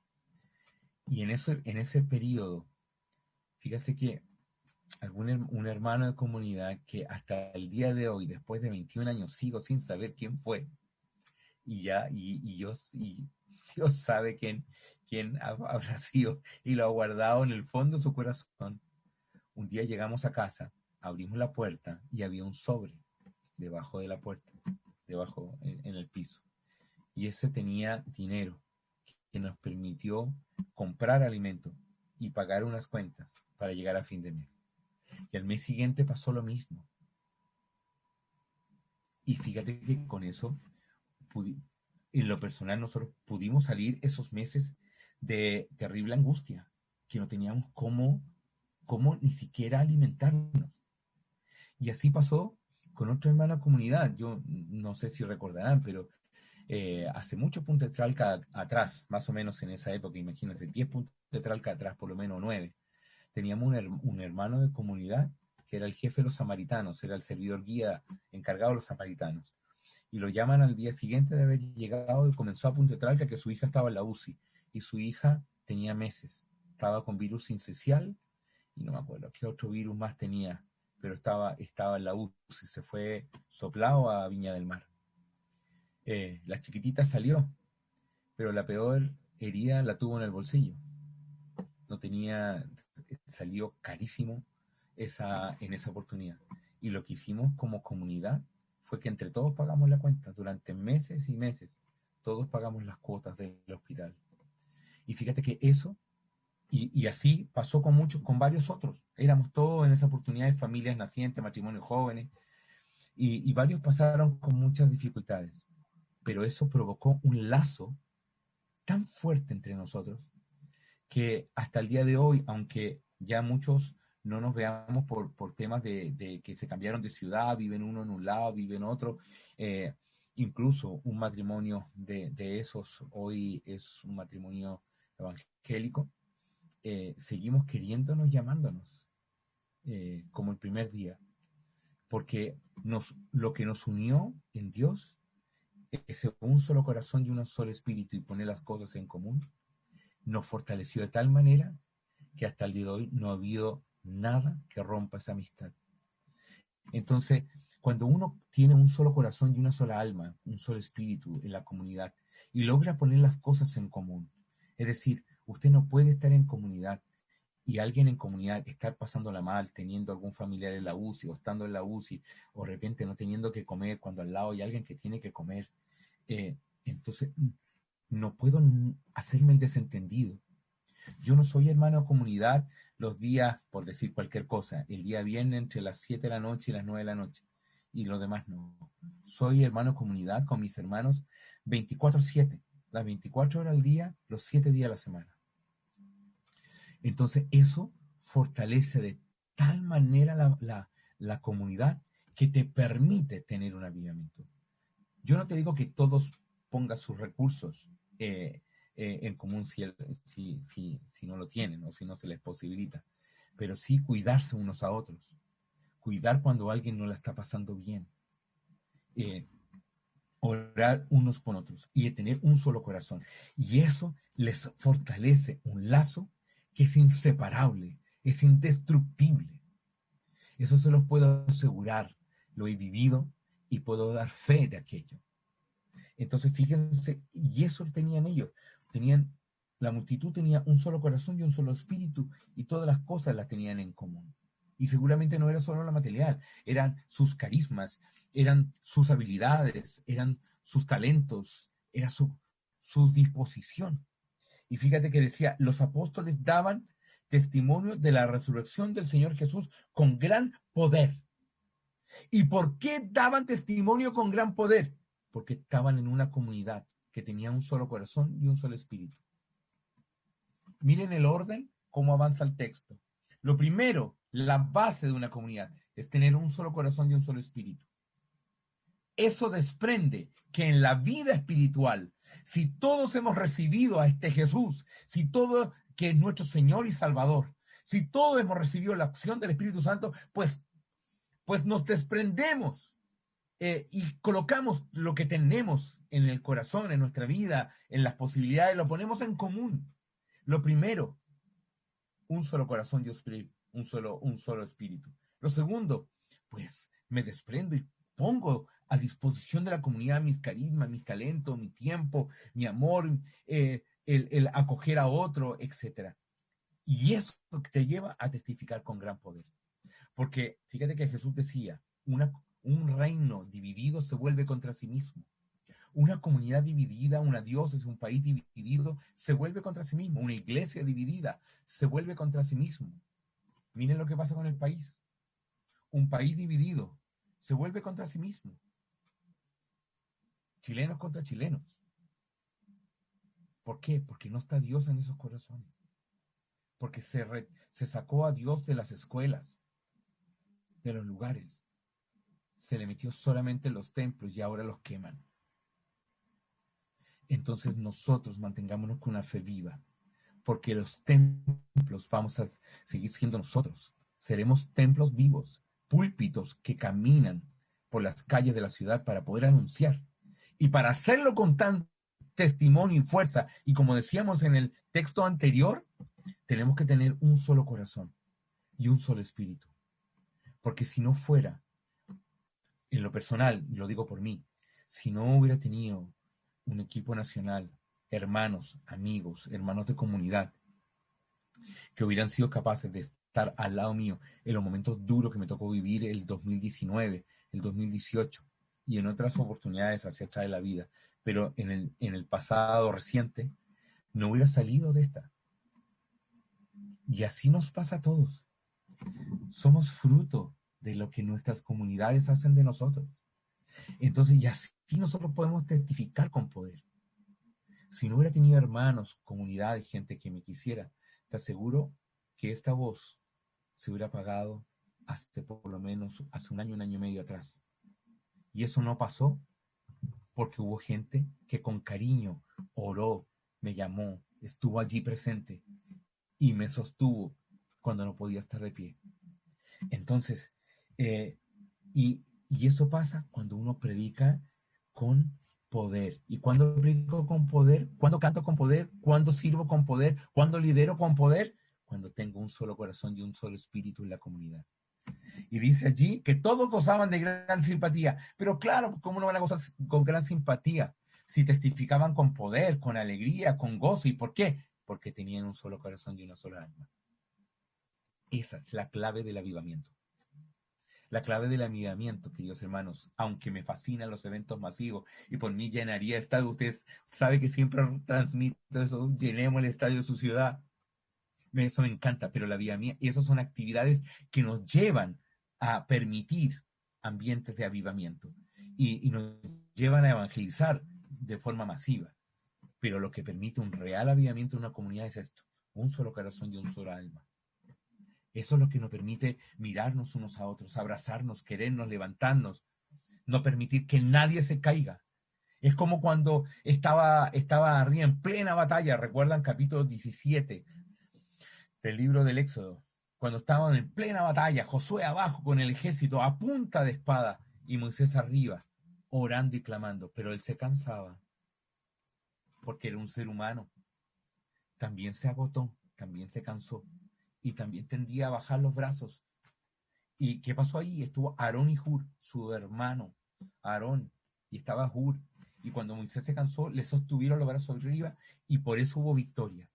A: Y en ese periodo, fíjese que un hermano de comunidad que hasta el día de hoy, después de 21 años, sigo sin saber quién fue, y Dios sabe quién habrá sido, y lo ha guardado en el fondo de su corazón. Un día llegamos a casa, abrimos la puerta y había un sobre debajo de la puerta, debajo en el piso. Y ese tenía dinero que nos permitió comprar alimentos y pagar unas cuentas para llegar a fin de mes. Y al mes siguiente pasó lo mismo. Y fíjate que con eso, en lo personal, nosotros pudimos salir esos meses de terrible angustia, que no teníamos cómo ni siquiera alimentarnos. Y así pasó con otra hermana comunidad. Yo no sé si recordarán, pero hace mucho Punta de Tralca atrás, más o menos en esa época, imagínense, 10 Punta de Tralca atrás, por lo menos 9, teníamos un hermano de comunidad que era el jefe de los samaritanos, era el servidor guía encargado de los samaritanos. Y lo llaman al día siguiente de haber llegado y comenzó a Punta de Tralca que su hija estaba en la UCI. Y su hija tenía meses, estaba con virus sincicial y no me acuerdo qué otro virus más tenía, pero estaba en la UCI, se fue soplado a Viña del Mar. La chiquitita salió, pero la peor herida la tuvo en el bolsillo. No tenía, salió carísimo en esa oportunidad. Y lo que hicimos como comunidad fue que entre todos pagamos la cuenta. Durante meses y meses, todos pagamos las cuotas del hospital. Y fíjate que eso, y así pasó con varios otros. Éramos todos en esa oportunidad de familias nacientes, matrimonios jóvenes, y varios pasaron con muchas dificultades. Pero eso provocó un lazo tan fuerte entre nosotros que hasta el día de hoy, aunque ya muchos no nos veamos por temas de que se cambiaron de ciudad, viven uno en un lado, viven en otro, eh, incluso un matrimonio de esos hoy es un matrimonio evangélico, seguimos queriéndonos, llamándonos, como el primer día, porque lo que nos unió en Dios, ese un solo corazón y un solo espíritu y poner las cosas en común, nos fortaleció de tal manera que hasta el día de hoy no ha habido nada que rompa esa amistad. Entonces, cuando uno tiene un solo corazón y una sola alma, un solo espíritu en la comunidad y logra poner las cosas en común, es decir, usted no puede estar en comunidad y alguien en comunidad estar pasándola mal, teniendo algún familiar en la UCI o estando en la UCI o de repente no teniendo que comer cuando al lado hay alguien que tiene que comer, entonces no puedo hacerme el desentendido. Yo no soy hermano de comunidad los días, por decir cualquier cosa, el día viernes entre las 7 de la noche y las 9 de la noche, y los demás no. Soy hermano de comunidad con mis hermanos 24/7, las 24 horas al día, los 7 días a la semana. Entonces eso fortalece de tal manera la comunidad que te permite tener un avivamiento. Yo no te digo que todos pongan sus recursos en común si no lo tienen o si no se les posibilita, pero sí cuidarse unos a otros, cuidar cuando alguien no la está pasando bien, orar unos por otros y tener un solo corazón. Y eso les fortalece un lazo que es inseparable, es indestructible. Eso se los puedo asegurar, lo he vivido y puedo dar fe de aquello. Entonces, fíjense, y eso tenían ellos. La multitud tenía un solo corazón y un solo espíritu, y todas las cosas las tenían en común. Y seguramente no era solo la material, eran sus carismas, eran sus habilidades, eran sus talentos, era su disposición. Y fíjate que decía, los apóstoles daban testimonio de la resurrección del Señor Jesús con gran poder. ¿Y por qué daban testimonio con gran poder? Porque estaban en una comunidad que tenía un solo corazón y un solo espíritu. Miren el orden, cómo avanza el texto. Lo primero, la base de una comunidad, es tener un solo corazón y un solo espíritu. Eso desprende que en la vida espiritual, si todos hemos recibido a este Jesús, si todo que es nuestro Señor y Salvador, si todos hemos recibido la acción del Espíritu Santo, pues nos desprendemos y colocamos lo que tenemos en el corazón, en nuestra vida, en las posibilidades, lo ponemos en común. Lo primero, un solo corazón y un solo espíritu. Lo segundo, pues me desprendo y pongo a disposición de la comunidad mis carismas, mis talentos, mi tiempo, mi amor, el acoger a otro, etc. Y eso te lleva a testificar con gran poder. Porque fíjate que Jesús decía, un reino dividido se vuelve contra sí mismo. Una comunidad dividida, una diócesis, un país dividido, se vuelve contra sí mismo. Una iglesia dividida se vuelve contra sí mismo. Miren lo que pasa con el país. Un país dividido se vuelve contra sí mismo. Chilenos contra chilenos. ¿Por qué? Porque no está Dios en esos corazones. Porque se sacó a Dios de las escuelas, de los lugares. Se le metió solamente en los templos y ahora los queman. Entonces nosotros mantengámonos con una fe viva, porque los templos vamos a seguir siendo nosotros. Seremos templos vivos, púlpitos que caminan por las calles de la ciudad para poder anunciar. Y para hacerlo con tan testimonio y fuerza, y como decíamos en el texto anterior, tenemos que tener un solo corazón y un solo espíritu. Porque si no fuera, en lo personal, y lo digo por mí, si no hubiera tenido un equipo nacional, hermanos, amigos, hermanos de comunidad, que hubieran sido capaces de estar al lado mío en los momentos duros que me tocó vivir el 2019, el 2018 y en otras oportunidades hacia atrás de la vida, pero en el pasado reciente, no hubiera salido de esta. Y así nos pasa a todos. Somos fruto de lo que nuestras comunidades hacen de nosotros. Entonces, y así nosotros podemos testificar con poder. Si no hubiera tenido hermanos, comunidad, gente que me quisiera, te aseguro que esta voz se hubiera apagado hace por lo menos hace un año y medio atrás. Y eso no pasó porque hubo gente que con cariño oró, me llamó, estuvo allí presente y me sostuvo cuando no podía estar de pie. Entonces, y eso pasa cuando uno predica con poder. ¿Y cuando predico con poder? ¿Cuándo canto con poder? ¿Cuándo sirvo con poder? ¿Cuándo lidero con poder? Cuando tengo un solo corazón y un solo espíritu en la comunidad. Y dice allí que todos gozaban de gran simpatía. Pero claro, ¿cómo no van a gozar con gran simpatía? Si testificaban con poder, con alegría, con gozo. ¿Y por qué? Porque tenían un solo corazón y una sola alma. Esa es la clave del avivamiento. La clave del avivamiento, queridos hermanos, aunque me fascinan los eventos masivos y por mí llenaría estadio, ustedes saben que siempre transmito eso, llenemos el estadio de su ciudad. Eso me encanta, pero la avivamiento, y esas son actividades que nos llevan a permitir ambientes de avivamiento y nos llevan a evangelizar de forma masiva. Pero lo que permite un real avivamiento en una comunidad es esto, un solo corazón y un solo alma. Eso es lo que nos permite mirarnos unos a otros, abrazarnos, querernos, levantarnos, no permitir que nadie se caiga. Es como cuando estaba arriba en plena batalla, recuerdan capítulo 17 del libro del Éxodo, cuando estaban en plena batalla, Josué abajo con el ejército a punta de espada y Moisés arriba, orando y clamando, pero él se cansaba, porque era un ser humano. También se agotó, también se cansó y también tendía a bajar los brazos. ¿Y qué pasó ahí? Estuvo Aarón y Hur, su hermano, Aarón, y estaba Hur. Y cuando Moisés se cansó, le sostuvieron los brazos arriba y por eso hubo victoria.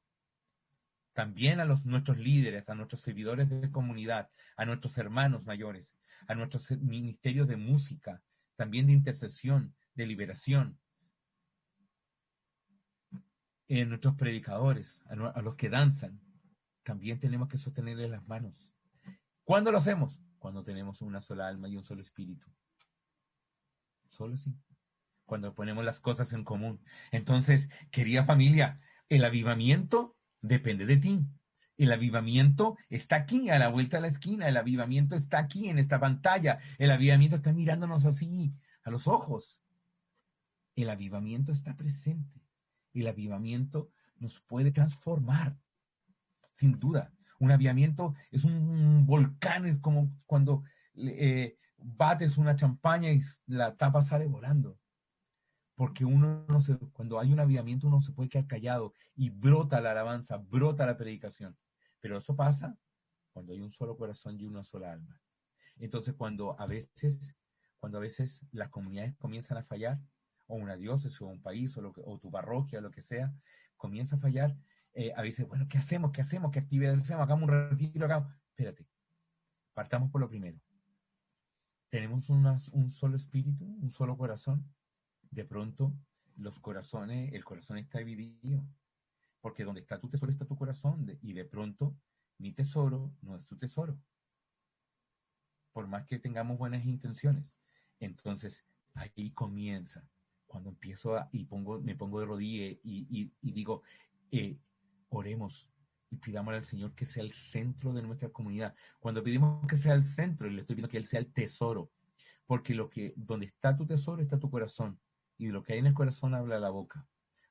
A: También a nuestros líderes, a nuestros servidores de comunidad, a nuestros hermanos mayores, a nuestros ministerios de música, también de intercesión, de liberación, a nuestros predicadores, a los que danzan, también tenemos que sostenerles las manos. ¿Cuándo lo hacemos? Cuando tenemos una sola alma y un solo espíritu. Solo así. Cuando ponemos las cosas en común. Entonces, querida familia, el avivamiento depende de ti. El avivamiento está aquí, a la vuelta de la esquina. El avivamiento está aquí en esta pantalla. El avivamiento está mirándonos así. a los ojos. El avivamiento está presente. El avivamiento nos puede transformar, sin duda. Un avivamiento es un volcán, es como cuando bates una champaña y la tapa sale volando. Porque uno no se, cuando hay un avivamiento uno se puede quedar callado y brota la alabanza, brota la predicación. Pero eso pasa cuando hay un solo corazón y una sola alma. Entonces cuando a veces las comunidades comienzan a fallar, o una diócesis, o un país, o tu parroquia, o lo que sea, comienza a fallar, a veces, bueno, ¿qué hacemos? ¿Qué hacemos? ¿Qué actividades hacemos? Hagamos un retiro, hagamos. Espérate, partamos por lo primero. Tenemos un solo espíritu, un solo corazón. De pronto, el corazón está dividido, porque donde está tu tesoro está tu corazón, y de pronto mi tesoro no es tu tesoro, por más que tengamos buenas intenciones. Entonces, ahí comienza, cuando me pongo de rodillas y digo, oremos y pidámosle al Señor que sea el centro de nuestra comunidad. Cuando pedimos que sea el centro, le estoy pidiendo que Él sea el tesoro, porque donde está tu tesoro está tu corazón, y de lo que hay en el corazón habla la boca.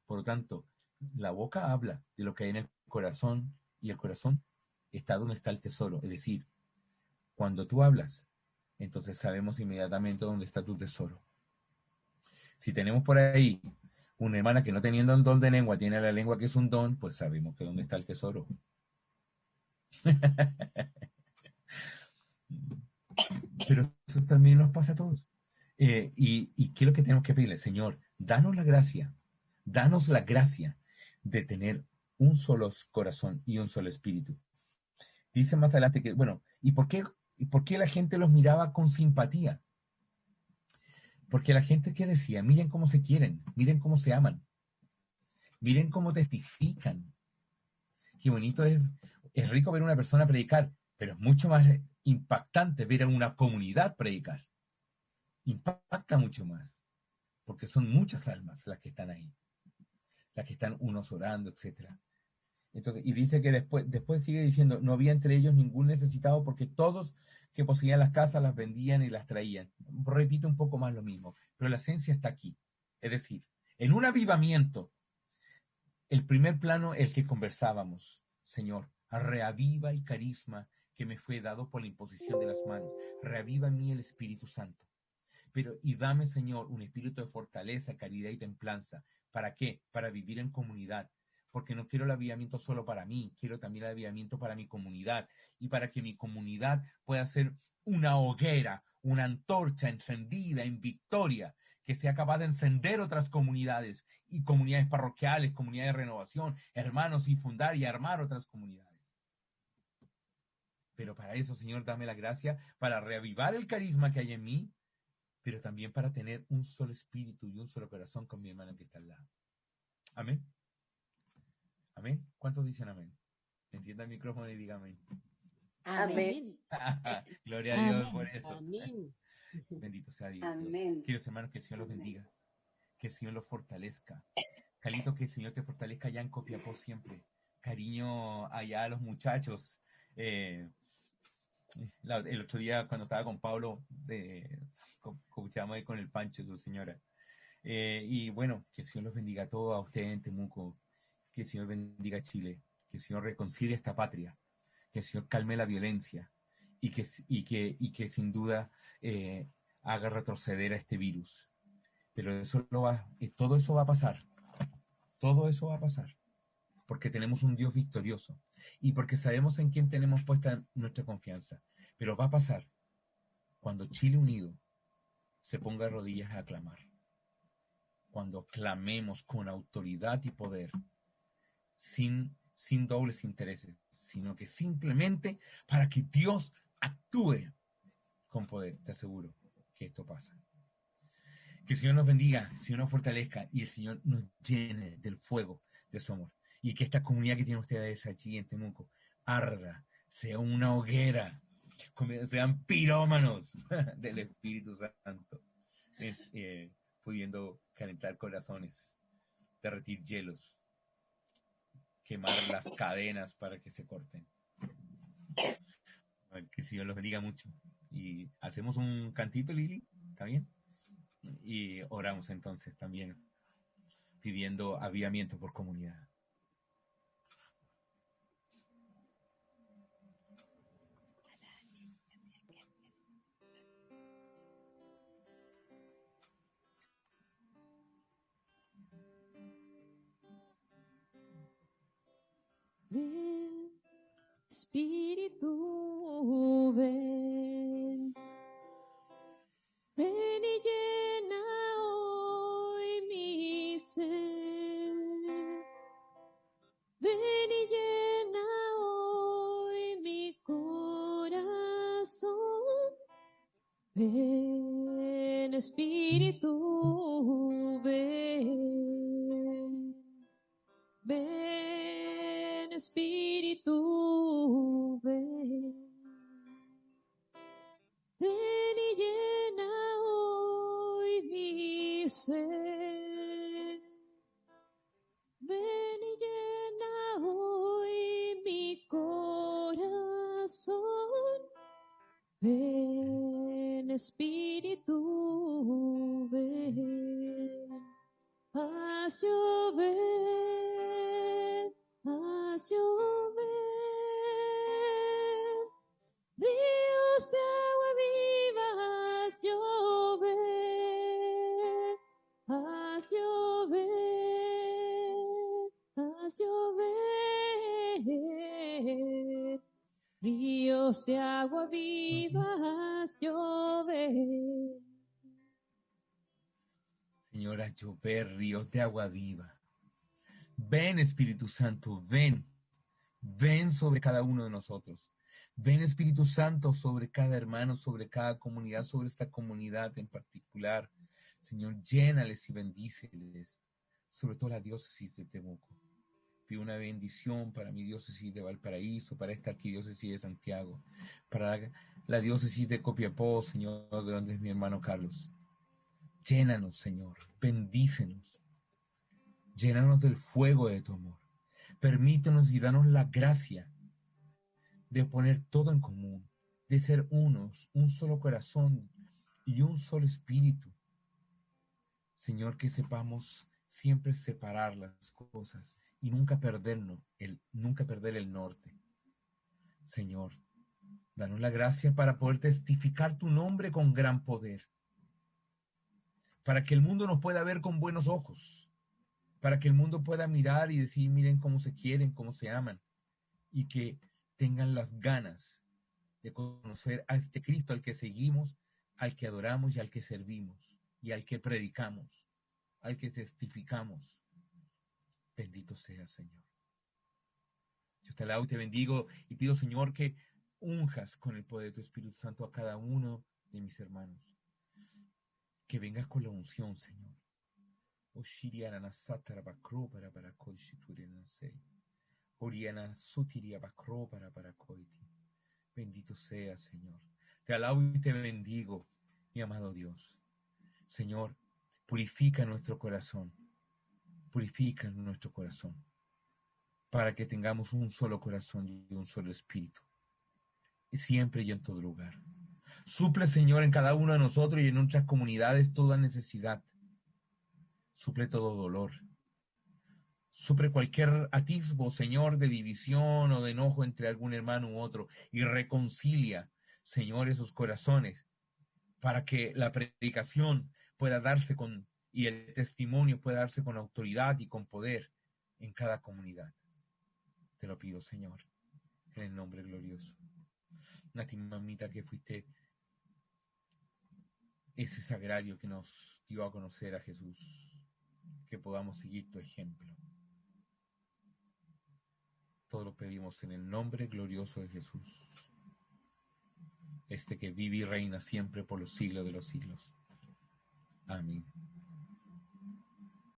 A: Por lo tanto, la boca habla de lo que hay en el corazón, y el corazón está donde está el tesoro. Es decir, cuando tú hablas, entonces sabemos inmediatamente dónde está tu tesoro. Si tenemos por ahí una hermana que no teniendo un don de lengua, tiene la lengua que es un don, pues sabemos que dónde está el tesoro. Pero eso también nos pasa a todos. ¿Y qué es lo que tenemos que pedirle? Señor, danos la gracia de tener un solo corazón y un solo espíritu. Dice más adelante que, bueno, ¿y por qué la gente los miraba con simpatía? Porque la gente que decía, miren cómo se quieren, miren cómo se aman, miren cómo testifican. Qué bonito es rico ver a una persona predicar, pero es mucho más impactante ver a una comunidad predicar. Impacta mucho más, porque son muchas almas las que están ahí, las que están unos orando, etcétera. Entonces, y dice que después sigue diciendo, no había entre ellos ningún necesitado porque todos que poseían las casas las vendían y las traían. Repito un poco más lo mismo, pero la esencia está aquí. Es decir, en un avivamiento, el primer plano, el que conversábamos, Señor, reaviva el carisma que me fue dado por la imposición de las manos. Reaviva en mí el Espíritu Santo. Y dame, Señor, un espíritu de fortaleza, caridad y templanza. ¿Para qué? Para vivir en comunidad. Porque no quiero el avivamiento solo para mí, quiero también el avivamiento para mi comunidad. Y para que mi comunidad pueda ser una hoguera, una antorcha encendida en victoria, que sea capaz de encender otras comunidades, y comunidades parroquiales, comunidades de renovación, hermanos, y fundar y armar otras comunidades. Pero para eso, Señor, dame la gracia para reavivar el carisma que hay en mí, pero también para tener un solo espíritu y un solo corazón con mi hermano que está al lado. Amén. Amén. ¿Cuántos dicen amén? Encienda el micrófono y diga amén.
B: Amén.
A: Gloria a Dios por eso.
C: Amén.
A: Bendito sea Dios.
D: Amén.
A: Queridos hermanos, que el Señor los
D: Amén.
A: bendiga. Que el Señor los fortalezca. Calito, que el Señor te fortalezca allá en Copiapó siempre. Cariño allá a los muchachos. El otro día cuando estaba con Pablo, escuchábamos ahí con el Pancho, su señora. Y bueno, que el Señor los bendiga a todos, a ustedes en Temuco. Que el Señor bendiga a Chile. Que el Señor reconcilie esta patria. Que el Señor calme la violencia. Y que sin duda haga retroceder a este virus. Pero todo eso va a pasar. Todo eso va a pasar. Porque tenemos un Dios victorioso. Y porque sabemos en quién tenemos puesta nuestra confianza. Pero va a pasar cuando Chile unido se ponga de rodillas a clamar. Cuando clamemos con autoridad y poder, sin dobles intereses, sino que simplemente para que Dios actúe con poder. Te aseguro que esto pasa. Que el Señor nos bendiga, el Señor nos fortalezca y el Señor nos llene del fuego de su amor. Y que esta comunidad que tienen ustedes allí en Temuco arda, sea una hoguera, sean pirómanos del Espíritu Santo, pudiendo calentar corazones, derretir hielos, quemar las cadenas para que se corten. Que el Señor los bendiga mucho. Y hacemos un cantito, Lili, ¿está bien? Y oramos entonces también pidiendo avivamiento por comunidad.
B: Ven, Espíritu, ven. Ven y llena hoy mi ser. Ven y llena hoy mi corazón. Ven, Espíritu, ven. Ven, Espíritu, ven. Ven y llena hoy mi ser. Ven y llena hoy mi corazón. Ven, Espíritu, ven. Haz llover, haz llover. Ríos de agua viva, haz llover, haz llover, haz llover. Ríos de agua viva, haz llover.
A: Señora, llover ríos de agua viva. Ven, Espíritu Santo, ven. Ven sobre cada uno de nosotros. Ven, Espíritu Santo, sobre cada hermano, sobre cada comunidad, sobre esta comunidad en particular. Señor, llénales y bendíceles, sobre todo la diócesis de Temuco. Pido una bendición para mi diócesis de Valparaíso, para esta arquidiócesis de Santiago, para la diócesis de Copiapó, Señor, de donde es mi hermano Carlos. Llénanos, Señor, bendícenos. Llénanos del fuego de tu amor. Permítenos y danos la gracia de poner todo en común, de ser unos, un solo corazón y un solo espíritu. Señor, que sepamos siempre separar las cosas y nunca perder el norte. Señor, danos la gracia para poder testificar tu nombre con gran poder, para que el mundo nos pueda ver con buenos ojos, para que el mundo pueda mirar y decir, miren cómo se quieren, cómo se aman, y que tengan las ganas de conocer a este Cristo al que seguimos, al que adoramos y al que servimos, y al que predicamos, al que testificamos. Bendito sea, Señor. Yo te alabo y te bendigo y pido, Señor, que unjas con el poder de tu Espíritu Santo a cada uno de mis hermanos. Que vengas con la unción, Señor. Bendito sea, Señor. Te alabo y te bendigo, mi amado Dios. Señor, purifica nuestro corazón. Purifica nuestro corazón. Para que tengamos un solo corazón y un solo espíritu. Siempre y en todo lugar. Suple, Señor, en cada uno de nosotros y en nuestras comunidades toda necesidad. Suple todo dolor. Suple cualquier atisbo, Señor, de división o de enojo entre algún hermano u otro y reconcilia, Señor, esos corazones para que la predicación pueda darse y el testimonio pueda darse con autoridad y con poder en cada comunidad. Te lo pido, Señor, en el nombre glorioso. Nati, mamita, que fuiste ese sagrario que nos dio a conocer a Jesús, que podamos seguir tu ejemplo. Todo lo pedimos en el nombre glorioso de Jesús, este que vive y reina siempre por los siglos de los siglos. Amén.